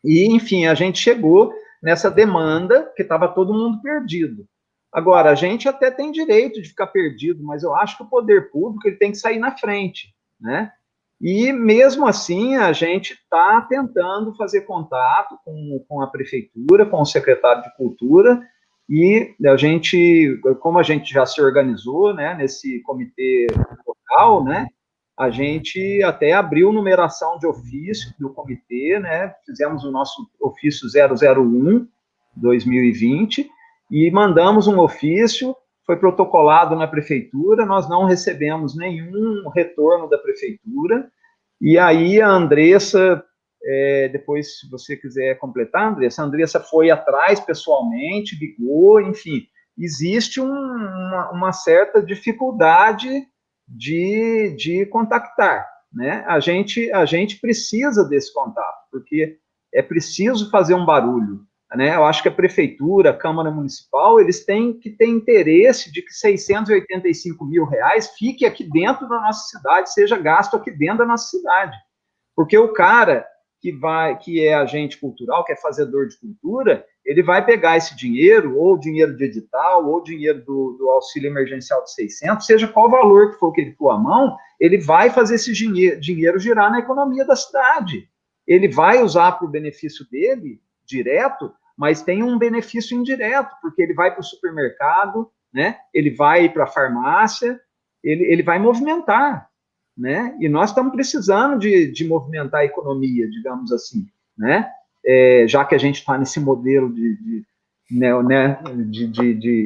e, enfim, a gente chegou nessa demanda que estava todo mundo perdido. Agora, a gente até tem direito de ficar perdido, mas eu acho que o poder público ele tem que sair na frente, né? E, mesmo assim, a gente está tentando fazer contato com a prefeitura, com o secretário de Cultura, e a gente, como a gente já se organizou, né, nesse comitê local, né, a gente até abriu numeração de ofício do comitê, né, fizemos o nosso ofício 001-2020, e mandamos um ofício, foi protocolado na prefeitura, nós não recebemos nenhum retorno da prefeitura, e aí a Andressa, depois, se você quiser completar, Andressa, a Andressa foi atrás pessoalmente, ligou, enfim, existe uma certa dificuldade de contactar, né? A gente precisa desse contato, porque é preciso fazer um barulho, né? Eu acho que a prefeitura, a Câmara Municipal, eles têm que ter interesse de que R$685 mil fique aqui dentro da nossa cidade, seja gasto aqui dentro da nossa cidade, porque o cara que é agente cultural, que é fazedor de cultura, ele vai pegar esse dinheiro, ou dinheiro de edital, ou dinheiro do auxílio emergencial de 600, seja qual valor que for que ele pôr a mão, ele vai fazer esse dinheiro girar na economia da cidade. Ele vai usar para o benefício dele, direto, mas tem um benefício indireto, porque ele vai para o supermercado, né? Ele vai para a farmácia, ele vai movimentar, né? E nós estamos precisando de movimentar a economia, digamos assim, né? Já que a gente está nesse modelo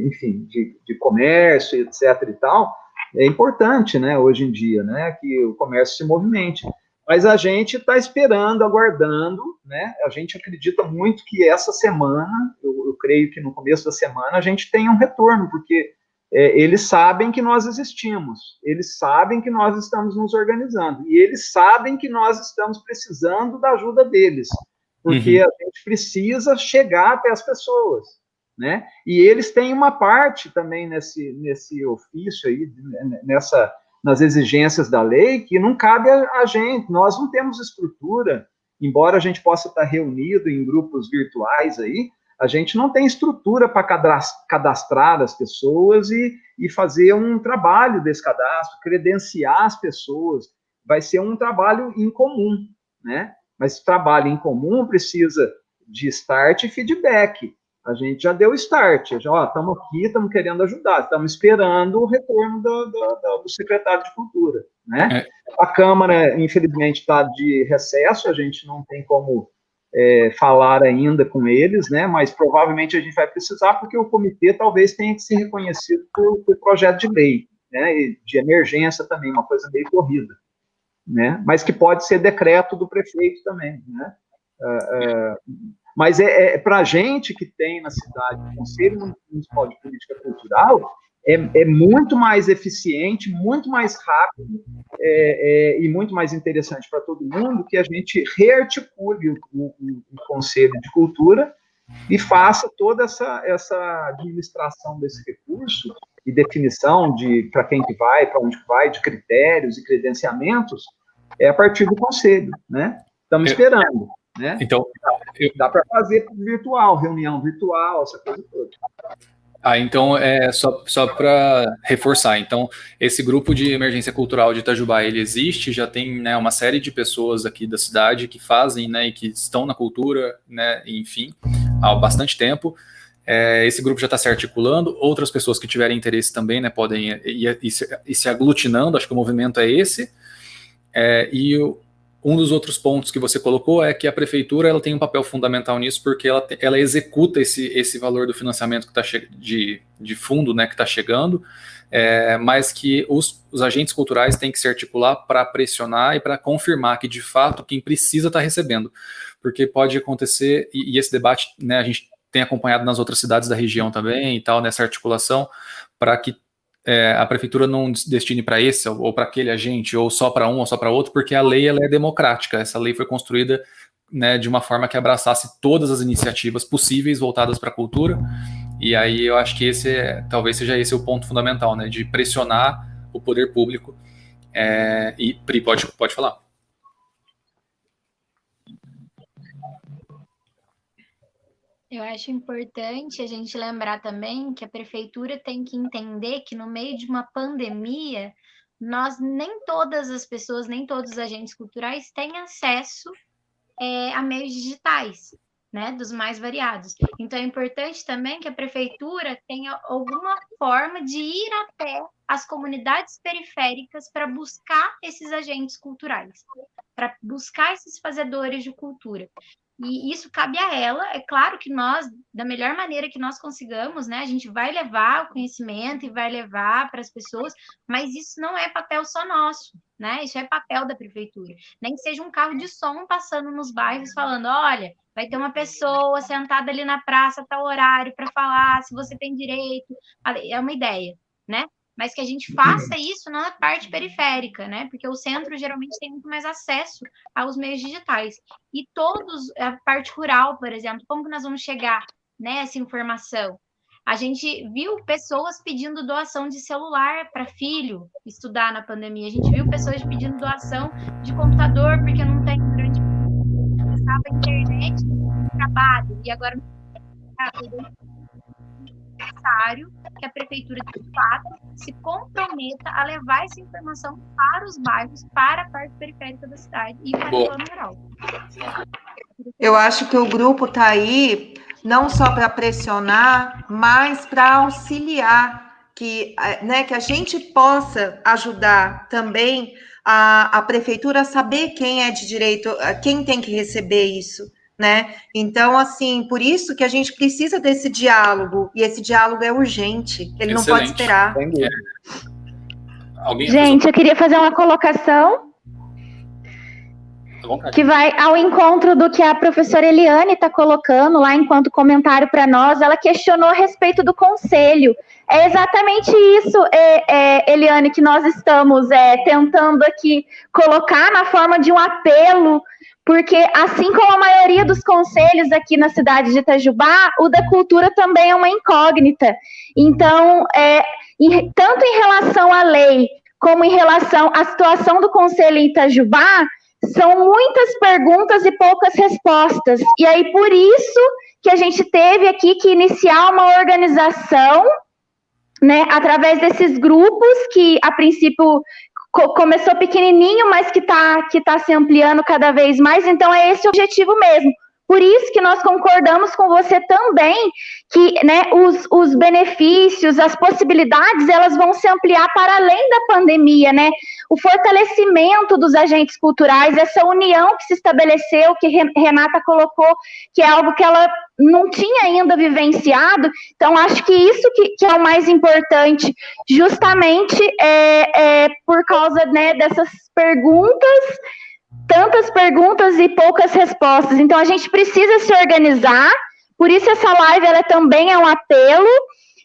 enfim, de comércio, etc. e tal, é importante, né, hoje em dia, né, que o comércio se movimente. Mas a gente está esperando, aguardando, né? A gente acredita muito que essa semana, eu creio que no começo da semana, a gente tenha um retorno, porque eles sabem que nós existimos, eles sabem que nós estamos nos organizando, e eles sabem que nós estamos precisando da ajuda deles, porque a gente precisa chegar até as pessoas, né? E eles têm uma parte também nesse ofício aí, nas exigências da lei, que não cabe a gente. Nós não temos estrutura, embora a gente possa estar reunido em grupos virtuais aí, a gente não tem estrutura para cadastrar as pessoas e fazer um trabalho desse cadastro, credenciar as pessoas. Vai ser um trabalho em comum, né? Mas trabalho em comum precisa de start e feedback. A gente já deu start, estamos aqui, estamos querendo ajudar, estamos esperando o retorno do secretário de Cultura, né? A Câmara, infelizmente, está de recesso, a gente não tem como falar ainda com eles, né? Mas provavelmente a gente vai precisar, porque o comitê talvez tenha que ser reconhecido por projeto de lei, né? E de emergência também, uma coisa meio corrida, né? Mas que pode ser decreto do prefeito também, né? Mas para a gente que tem na cidade o Conselho Municipal de Política Cultural, é muito mais eficiente, muito mais rápido e muito mais interessante para todo mundo que a gente rearticule o Conselho de Cultura e faça toda essa administração desse recurso e definição de para quem que vai, para onde que vai, de critérios e credenciamentos, a partir do Conselho, né? Estamos esperando, né? Então, dá para fazer virtual, reunião virtual, essa coisa toda. Então, só para reforçar, então, esse grupo de emergência cultural de Itajubá, ele existe, já tem, né, uma série de pessoas aqui da cidade que fazem, né, e que estão na cultura, né, enfim, há bastante tempo. Esse grupo já está se articulando, outras pessoas que tiverem interesse também, né, podem ir se aglutinando, acho que o movimento é esse, um dos outros pontos que você colocou é que a prefeitura ela tem um papel fundamental nisso, porque ela executa esse valor do financiamento que tá de fundo, né, que está chegando, mas que os agentes culturais têm que se articular para pressionar e para confirmar que, de fato, quem precisa está recebendo. Porque pode acontecer, e esse debate, né, a gente tem acompanhado nas outras cidades da região também e tal, nessa articulação, para que a prefeitura não destine para esse ou para aquele agente, ou só para um ou só para outro, porque a lei ela é democrática. Essa lei foi construída, né, de uma forma que abraçasse todas as iniciativas possíveis voltadas para a cultura, e aí eu acho que talvez seja esse o ponto fundamental, né, de pressionar o poder público. E Pri, pode falar. Eu acho importante a gente lembrar também que a prefeitura tem que entender que no meio de uma pandemia, nem todas as pessoas, nem todos os agentes culturais têm acesso a meios digitais, né, dos mais variados. Então, é importante também que a prefeitura tenha alguma forma de ir até as comunidades periféricas para buscar esses agentes culturais, para buscar esses fazedores de cultura. E isso cabe a ela. É claro que nós, da melhor maneira que nós consigamos, né, a gente vai levar o conhecimento e vai levar para as pessoas, mas isso não é papel só nosso, né? Isso é papel da prefeitura. Nem que seja um carro de som passando nos bairros falando, olha, vai ter uma pessoa sentada ali na praça a tal horário para falar se você tem direito. É uma ideia, né? Mas que a gente faça isso na parte periférica, né? Porque o centro geralmente tem muito mais acesso aos meios digitais. E a parte rural, por exemplo, como que nós vamos chegar nessa informação? A gente viu pessoas pedindo doação de celular para filho estudar na pandemia. A gente viu pessoas pedindo doação de computador porque não tem grande a internet no trabalho. E agora necessário que a prefeitura, de fato, se comprometa a levar essa informação para os bairros, para a parte periférica da cidade e para o plano geral. Eu acho que o grupo está aí não só para pressionar, mas para auxiliar, que a gente possa ajudar também a prefeitura a saber quem é de direito, quem tem que receber isso. Né? Então, assim, por isso que a gente precisa desse diálogo, e esse diálogo é urgente, ele não pode esperar. Gente, eu queria fazer uma colocação que vai ao encontro do que a professora Eliane está colocando lá enquanto comentário para nós. Ela questionou a respeito do conselho. É exatamente isso, Eliane, que nós estamos tentando aqui colocar na forma de um apelo, porque assim como a maioria dos conselhos aqui na cidade de Itajubá, o da cultura também é uma incógnita. Então, tanto em relação à lei, como em relação à situação do conselho em Itajubá, são muitas perguntas e poucas respostas. E aí, por isso que a gente teve aqui que iniciar uma organização, né, através desses grupos que, a princípio, começou pequenininho, mas que tá se ampliando cada vez mais. Então, é esse o objetivo mesmo. Por isso que nós concordamos com você também que, né, os benefícios, as possibilidades, elas vão se ampliar para além da pandemia, né? O fortalecimento dos agentes culturais, essa união que se estabeleceu, que Renata colocou, que é algo que ela não tinha ainda vivenciado. Então, acho que isso que é o mais importante, justamente por causa, né, dessas perguntas, tantas perguntas e poucas respostas. Então, a gente precisa se organizar, por isso essa live ela também é um apelo,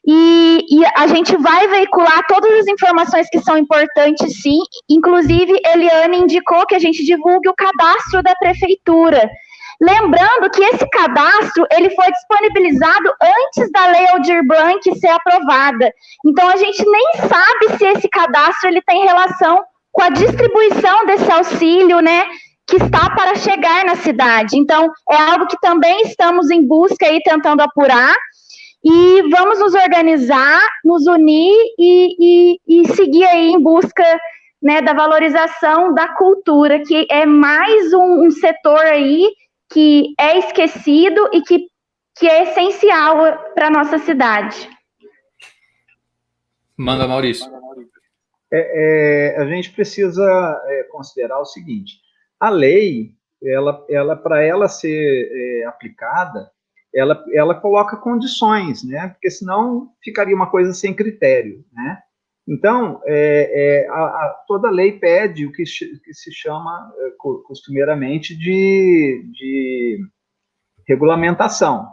e a gente vai veicular todas as informações que são importantes, sim. Inclusive, Eliane indicou que a gente divulgue o cadastro da prefeitura. Lembrando que esse cadastro ele foi disponibilizado antes da Lei Aldir Blanc ser aprovada. Então, a gente nem sabe se esse cadastro ele tem relação com a distribuição desse auxílio, né, que está para chegar na cidade. Então, é algo que também estamos em busca e tentando apurar. E vamos nos organizar, nos unir e seguir aí em busca, né, da valorização da cultura, que é mais um setor aí que é esquecido e que é essencial para a nossa cidade. Manda, Maurício. A gente precisa considerar o seguinte: a lei, para ela ser aplicada, ela coloca condições, né? Porque senão ficaria uma coisa sem critério, né? Então, toda lei pede o que se chama costumeiramente de regulamentação,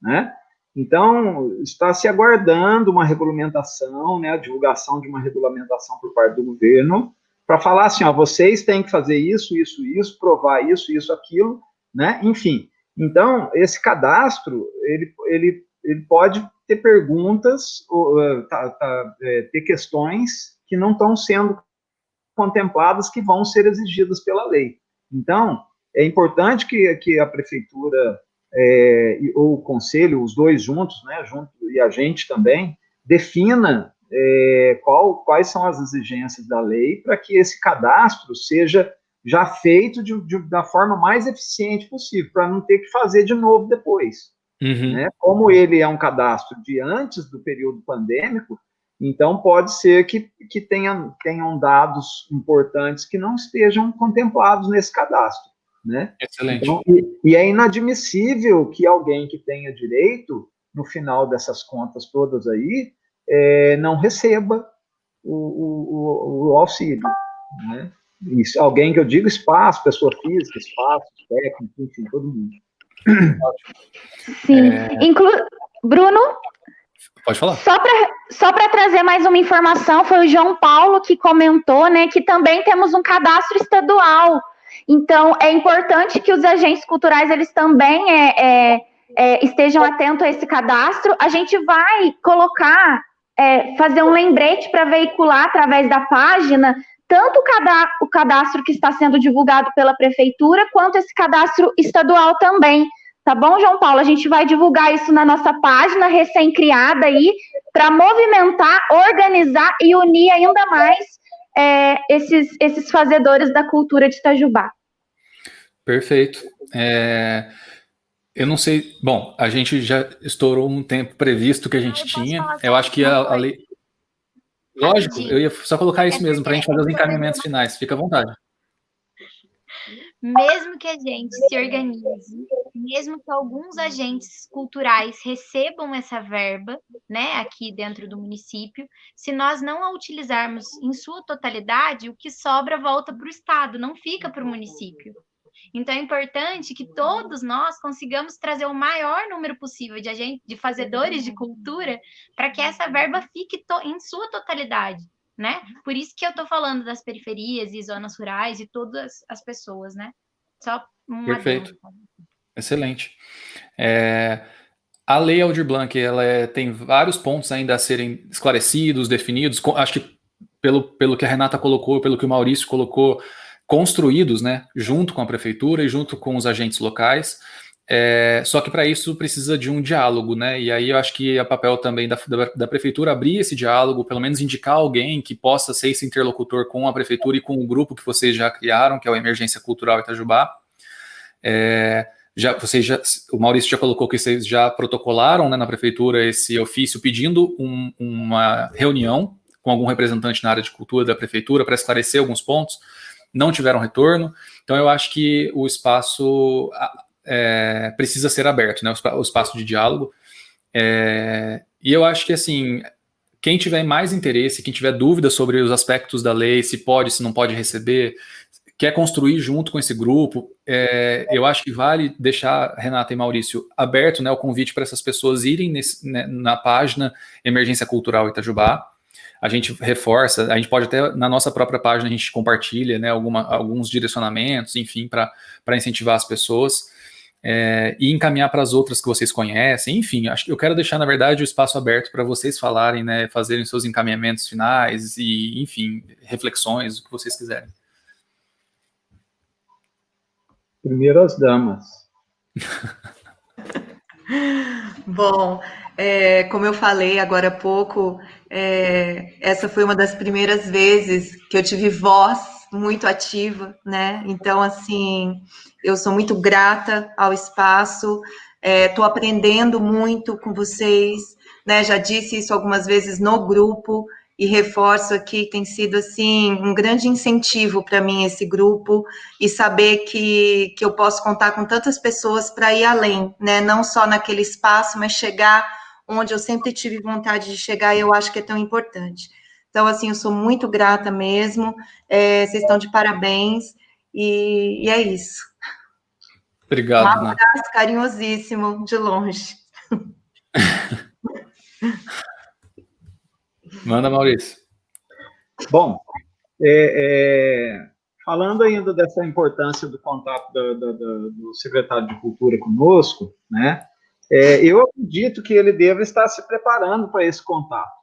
né? Então, está se aguardando uma regulamentação, né, a divulgação de uma regulamentação por parte do governo, para falar assim, ó, vocês têm que fazer isso, provar isso, aquilo, né? Enfim. Então, esse cadastro, ele pode ter perguntas, ter questões que não estão sendo contempladas, que vão ser exigidas pela lei. Então, é importante que a prefeitura ou o conselho, os dois juntos, né, e a gente também, defina quais são as exigências da lei para que esse cadastro seja já feito da forma mais eficiente possível, para não ter que fazer de novo depois. Uhum. Né? Como ele é um cadastro de antes do período pandêmico, então pode ser que tenham dados importantes que não estejam contemplados nesse cadastro. Né? Excelente. Então, e é inadmissível que alguém que tenha direito, no final dessas contas todas aí, não receba o auxílio. Né? Isso, alguém que eu digo espaço, pessoa física, espaço, técnico, enfim, todo mundo. Sim. Bruno? Pode falar. Só para trazer mais uma informação, foi o João Paulo que comentou, né, que também temos um cadastro estadual. Então, é importante que os agentes culturais, eles também estejam atentos a esse cadastro. A gente vai colocar, fazer um lembrete para veicular através da página, tanto o cadastro que está sendo divulgado pela prefeitura, quanto esse cadastro estadual também. Tá bom, João Paulo? A gente vai divulgar isso na nossa página recém-criada aí, para movimentar, organizar e unir ainda mais esses fazedores da cultura de Itajubá. Perfeito. Eu não sei. Bom, a gente já estourou um tempo previsto que a gente tinha. Eu acho que a lei. Lógico, eu ia só colocar isso mesmo, para a gente fazer os encaminhamentos finais. Fica à vontade. Mesmo que a gente se organize, mesmo que alguns agentes culturais recebam essa verba, né, aqui dentro do município, se nós não a utilizarmos em sua totalidade, o que sobra volta para o Estado, não fica para o município. Então, é importante que todos nós consigamos trazer o maior número possível de fazedores de cultura para que essa verba fique em sua totalidade, né? Por isso que eu estou falando das periferias e zonas rurais e todas as pessoas, né? Só Perfeito. Excelente. A Lei Aldir Blanc, ela tem vários pontos ainda a serem esclarecidos, definidos, acho que pelo que a Renata colocou, pelo que o Maurício colocou, construídos, né, junto com a prefeitura e junto com os agentes locais, só que para isso precisa de um diálogo, né, e aí eu acho que é papel também da prefeitura abrir esse diálogo, pelo menos indicar alguém que possa ser esse interlocutor com a prefeitura e com o grupo que vocês já criaram, que é o Emergência Cultural Itajubá, o Maurício já colocou que vocês já protocolaram, né, na prefeitura esse ofício pedindo uma reunião com algum representante na área de cultura da prefeitura para esclarecer alguns pontos, não tiveram retorno, então eu acho que o espaço precisa ser aberto, né, o espaço de diálogo, e eu acho que, assim, quem tiver mais interesse, quem tiver dúvidas sobre os aspectos da lei, se pode, se não pode receber, quer construir junto com esse grupo, eu acho que vale deixar, Renata e Maurício, aberto, né, o convite para essas pessoas irem na página Emergência Cultural Itajubá. A gente reforça, a gente pode até, na nossa própria página, a gente compartilha, né, alguns direcionamentos, enfim, para incentivar as pessoas, e encaminhar para as outras que vocês conhecem, enfim, eu quero deixar, na verdade, o espaço aberto para vocês falarem, né, fazerem seus encaminhamentos finais e, enfim, reflexões, o que vocês quiserem. Primeiro as damas. Bom, como eu falei agora há pouco, essa foi uma das primeiras vezes que eu tive voz muito ativa, né? Então, assim, eu sou muito grata ao espaço, estou aprendendo muito com vocês, né? Já disse isso algumas vezes no grupo e reforço aqui, tem sido, assim, um grande incentivo para mim esse grupo e saber que eu posso contar com tantas pessoas para ir além, né? Não só naquele espaço, mas chegar onde eu sempre tive vontade de chegar e eu acho que é tão importante. Então, assim, eu sou muito grata mesmo, vocês estão de parabéns, e é isso. Obrigado, Um abraço carinhosíssimo, de longe. Manda, Maurício. Bom, falando ainda dessa importância do contato do secretário de Cultura conosco, né, eu acredito que ele deve estar se preparando para esse contato.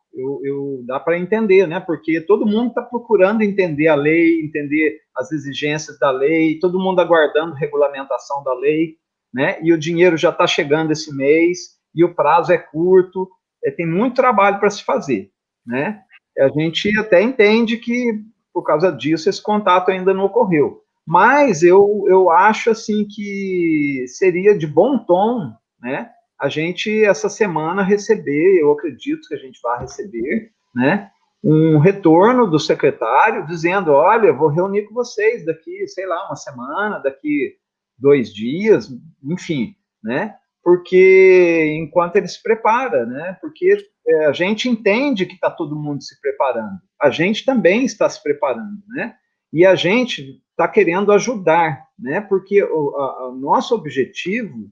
Dá para entender, né? Porque todo mundo está procurando entender a lei, entender as exigências da lei, todo mundo aguardando regulamentação da lei, né? E o dinheiro já está chegando esse mês, e o prazo é curto, tem muito trabalho para se fazer, né? A gente até entende que, por causa disso, esse contato ainda não ocorreu. Mas eu acho, assim, que seria de bom tom, né? A gente, essa semana, receber, eu acredito que a gente vai receber, né, um retorno do secretário dizendo, olha, vou reunir com vocês daqui, sei lá, uma semana, daqui 2 dias, enfim, né, porque enquanto ele se prepara, né, porque a gente entende que está todo mundo se preparando, a gente também está se preparando, né, e a gente está querendo ajudar, né, porque o nosso objetivo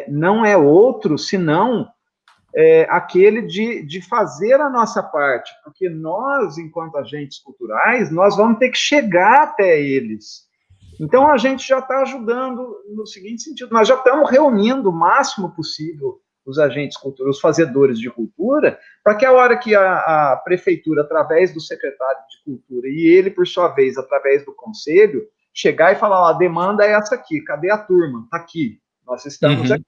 não é outro senão aquele de fazer a nossa parte, porque nós, enquanto agentes culturais, nós vamos ter que chegar até eles. Então, a gente já está ajudando no seguinte sentido, nós já estamos reunindo o máximo possível os agentes culturais, os fazedores de cultura, para que a hora que a prefeitura, através do secretário de cultura, e ele, por sua vez, através do conselho, chegar e falar, ó, a demanda é essa aqui, cadê a turma? Está aqui. Nós estamos aqui,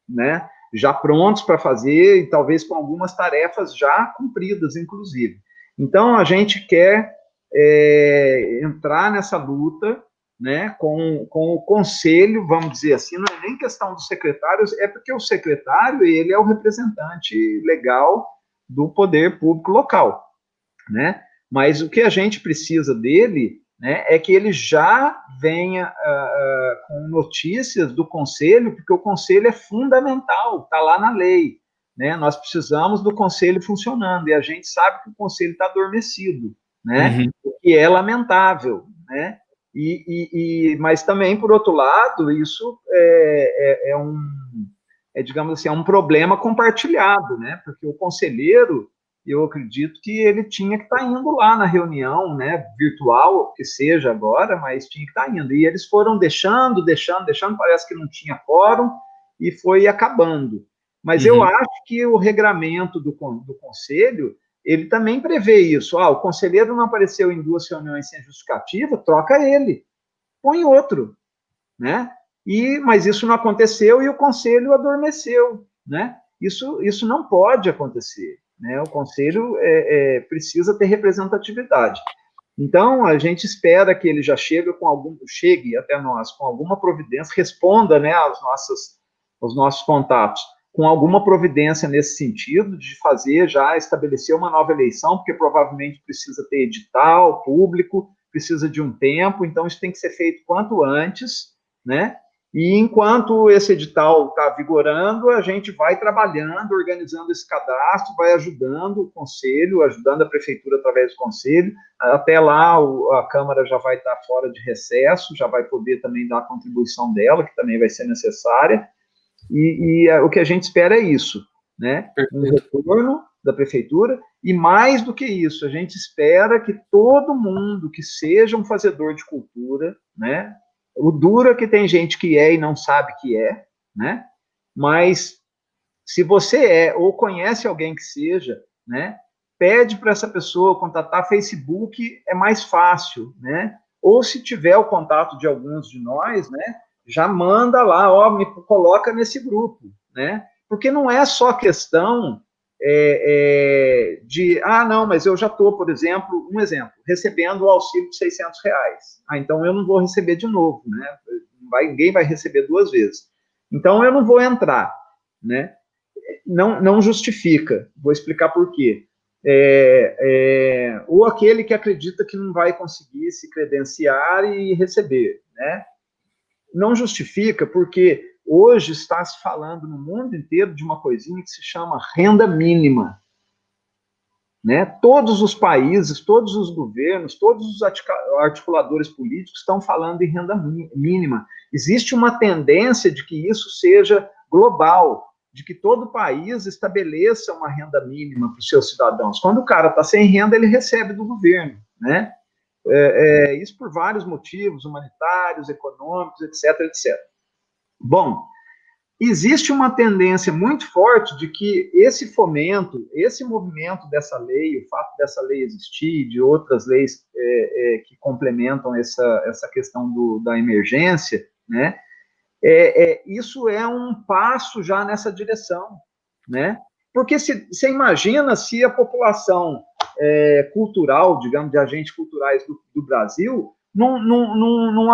né, já prontos para fazer, e talvez com algumas tarefas já cumpridas, inclusive. Então, a gente quer entrar nessa luta, né, com o conselho, vamos dizer assim, não é nem questão dos secretários, é porque o secretário, ele é o representante legal do poder público local, né, mas o que a gente precisa dele, né, é que ele já venha com notícias do conselho, porque o conselho é fundamental, está lá na lei, né, nós precisamos do conselho funcionando, e a gente sabe que o conselho está adormecido, né, o que é lamentável, né, mas também, por outro lado, isso digamos assim, é um problema compartilhado, né, porque o conselheiro, eu acredito que ele tinha que estar indo lá na reunião, né, virtual, que seja agora, mas tinha que estar indo. E eles foram deixando, parece que não tinha quórum, e foi acabando. Mas eu acho que o regramento do conselho, ele também prevê isso. O conselheiro não apareceu em 2 reuniões sem justificativa, troca ele, põe outro, né? Mas isso não aconteceu e o conselho adormeceu, né? Isso não pode acontecer. Né, o conselho precisa ter representatividade. Então, a gente espera que ele já chegue até nós com alguma providência, responda, né, aos nossos contatos, com alguma providência nesse sentido, de estabelecer uma nova eleição, porque provavelmente precisa ter edital público, precisa de um tempo, então isso tem que ser feito quanto antes, né? E enquanto esse edital está vigorando, a gente vai trabalhando, organizando esse cadastro, vai ajudando o conselho, ajudando a prefeitura através do conselho. Até lá, a Câmara já vai estar fora de recesso, já vai poder também dar a contribuição dela, que também vai ser necessária. E o que a gente espera é isso, né? Um retorno da prefeitura, e mais do que isso, a gente espera que todo mundo que seja um fazedor de cultura, né? O duro é que tem gente que é e não sabe que é, né? Mas se você é ou conhece alguém que seja, né? Pede para essa pessoa contatar. Facebook é mais fácil, né? Ou se tiver o contato de alguns de nós, né? Já manda lá, ó, me coloca nesse grupo, né? Porque não é só questão de, não, mas eu já estou, por exemplo, recebendo o auxílio de R$600. Então eu não vou receber de novo, né? Ninguém vai receber 2 vezes. Então eu não vou entrar, né? Não justifica. Vou explicar por quê. Ou aquele que acredita que não vai conseguir se credenciar e receber, né? Não justifica porque hoje está se falando no mundo inteiro de uma coisinha que se chama renda mínima, né? Todos os países, todos os governos, todos os articuladores políticos estão falando em renda mínima. Existe uma tendência de que isso seja global, de que todo país estabeleça uma renda mínima para os seus cidadãos. Quando o cara está sem renda, ele recebe do governo, né? Isso por vários motivos, humanitários, econômicos, etc, etc. Bom, existe uma tendência muito forte de que esse fomento, esse movimento dessa lei, o fato dessa lei existir, de outras leis que complementam essa questão da emergência, né? Isso é um passo já nessa direção, né? Porque você imagina se a população cultural, digamos, de agentes culturais do Brasil, não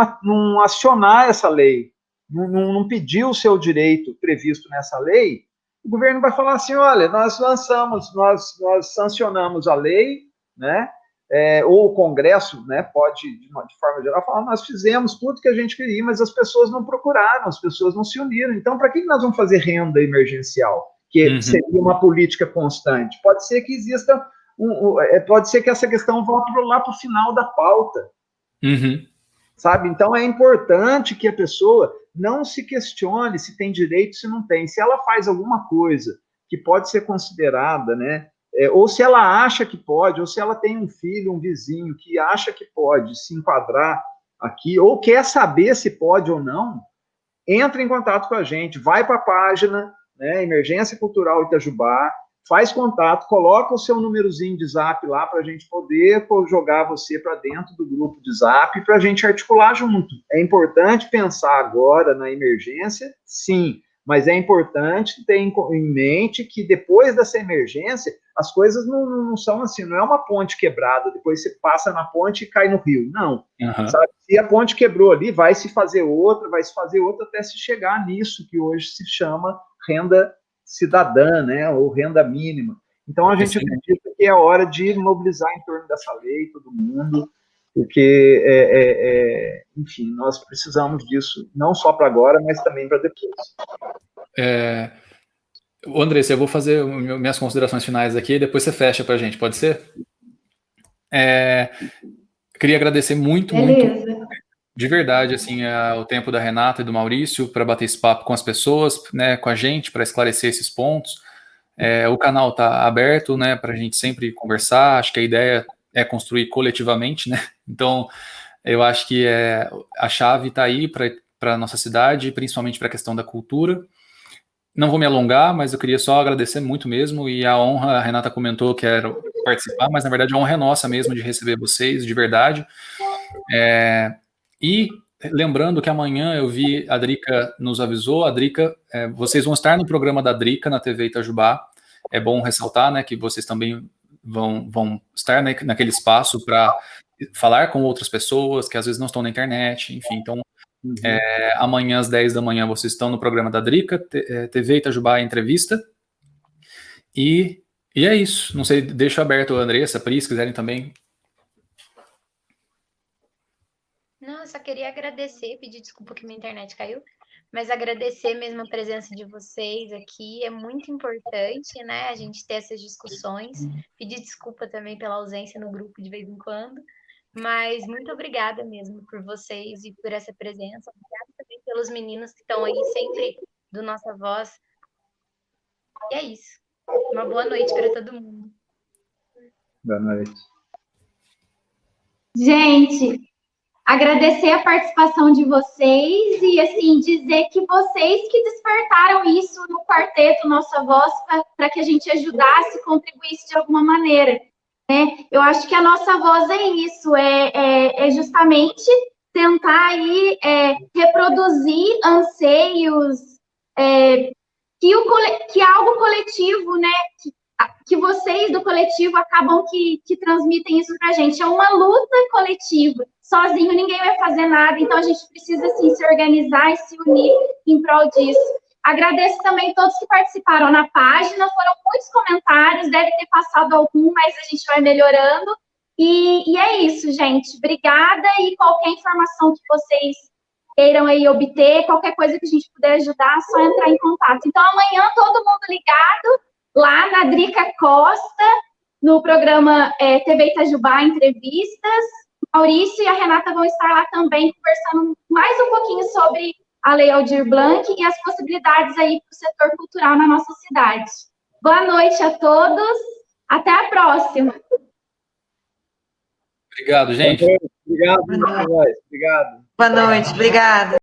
acionar essa lei, não pedir o seu direito previsto nessa lei, o governo vai falar assim, olha, nós sancionamos a lei, né? Ou o Congresso, né, pode, de forma geral, falar, nós fizemos tudo que a gente queria, mas as pessoas não procuraram, as pessoas não se uniram. Então, para que nós vamos fazer renda emergencial? Que seria uma política constante. Pode ser que exista, pode ser que essa questão volte lá para o final da pauta. Sabe? Então, é importante que a pessoa não se questione se tem direito, se não tem. Se ela faz alguma coisa que pode ser considerada, né, ou se ela acha que pode, ou se ela tem um filho, um vizinho que acha que pode se enquadrar aqui, ou quer saber se pode ou não, entra em contato com a gente, vai para a página, né, Emergência Cultural Itajubá, faz contato, coloca o seu númerozinho de zap lá para a gente poder jogar você para dentro do grupo de zap para a gente articular junto. É importante pensar agora na emergência, sim, mas é importante ter em mente que depois dessa emergência, as coisas não são assim, não é uma ponte quebrada, depois você passa na ponte e cai no rio, não. Sabe? Se a ponte quebrou ali, vai se fazer outra até se chegar nisso que hoje se chama renda cidadã, né, ou renda mínima. Então, a gente acredita que é hora de mobilizar em torno dessa lei todo mundo, porque, enfim, nós precisamos disso, não só para agora, mas também para depois. Andressa, eu vou fazer minhas considerações finais aqui e depois você fecha para a gente, pode ser? Queria agradecer muito, de verdade, assim, o tempo da Renata e do Maurício para bater esse papo com as pessoas, né, com a gente, para esclarecer esses pontos. O canal está aberto, né, para a gente sempre conversar. Acho que a ideia é construir coletivamente, né? Então, eu acho que a chave está aí para a nossa cidade, principalmente para a questão da cultura. Não vou me alongar, mas eu queria só agradecer muito mesmo, e a honra, a Renata comentou que era participar, mas na verdade a honra é nossa mesmo de receber vocês, de verdade. E lembrando que amanhã eu vi, a Drica nos avisou, a Drica, vocês vão estar no programa da Drica na TV Itajubá, é bom ressaltar, né, que vocês também vão estar, né, naquele espaço para falar com outras pessoas que às vezes não estão na internet, enfim, então amanhã às 10 da manhã vocês estão no programa da Drica, TV Itajubá Entrevista, e é isso, não sei, deixo aberto a Andressa, Pri, se quiserem também. Não, eu só queria agradecer, pedir desculpa que minha internet caiu, mas agradecer mesmo a presença de vocês aqui, é muito importante, né, a gente ter essas discussões, pedir desculpa também pela ausência no grupo de vez em quando, mas muito obrigada mesmo por vocês e por essa presença, obrigada também pelos meninos que estão aí sempre do Nossa Voz, e é isso, uma boa noite para todo mundo. Boa noite. Gente, agradecer a participação de vocês e, assim, dizer que vocês que despertaram isso no quarteto Nossa Voz para que a gente ajudasse, contribuísse de alguma maneira, né? Eu acho que a nossa voz é isso, é justamente tentar aí reproduzir anseios, que algo coletivo, né? Que vocês do coletivo acabam que transmitem isso para a gente. É uma luta coletiva. Sozinho ninguém vai fazer nada, então a gente precisa, assim, se organizar e se unir em prol disso. Agradeço também todos que participaram na página, foram muitos comentários, deve ter passado algum, mas a gente vai melhorando. E é isso, gente. Obrigada, e qualquer informação que vocês queiram aí obter, qualquer coisa que a gente puder ajudar, é só entrar em contato. Então, amanhã, todo mundo ligado, lá na Drica Costa, no programa TV Itajubá Entrevistas. Maurício e a Renata vão estar lá também conversando mais um pouquinho sobre a Lei Aldir Blanc e as possibilidades aí para o setor cultural na nossa cidade. Boa noite a todos, até a próxima. Obrigado, gente. Obrigado, obrigado. Boa noite, obrigada.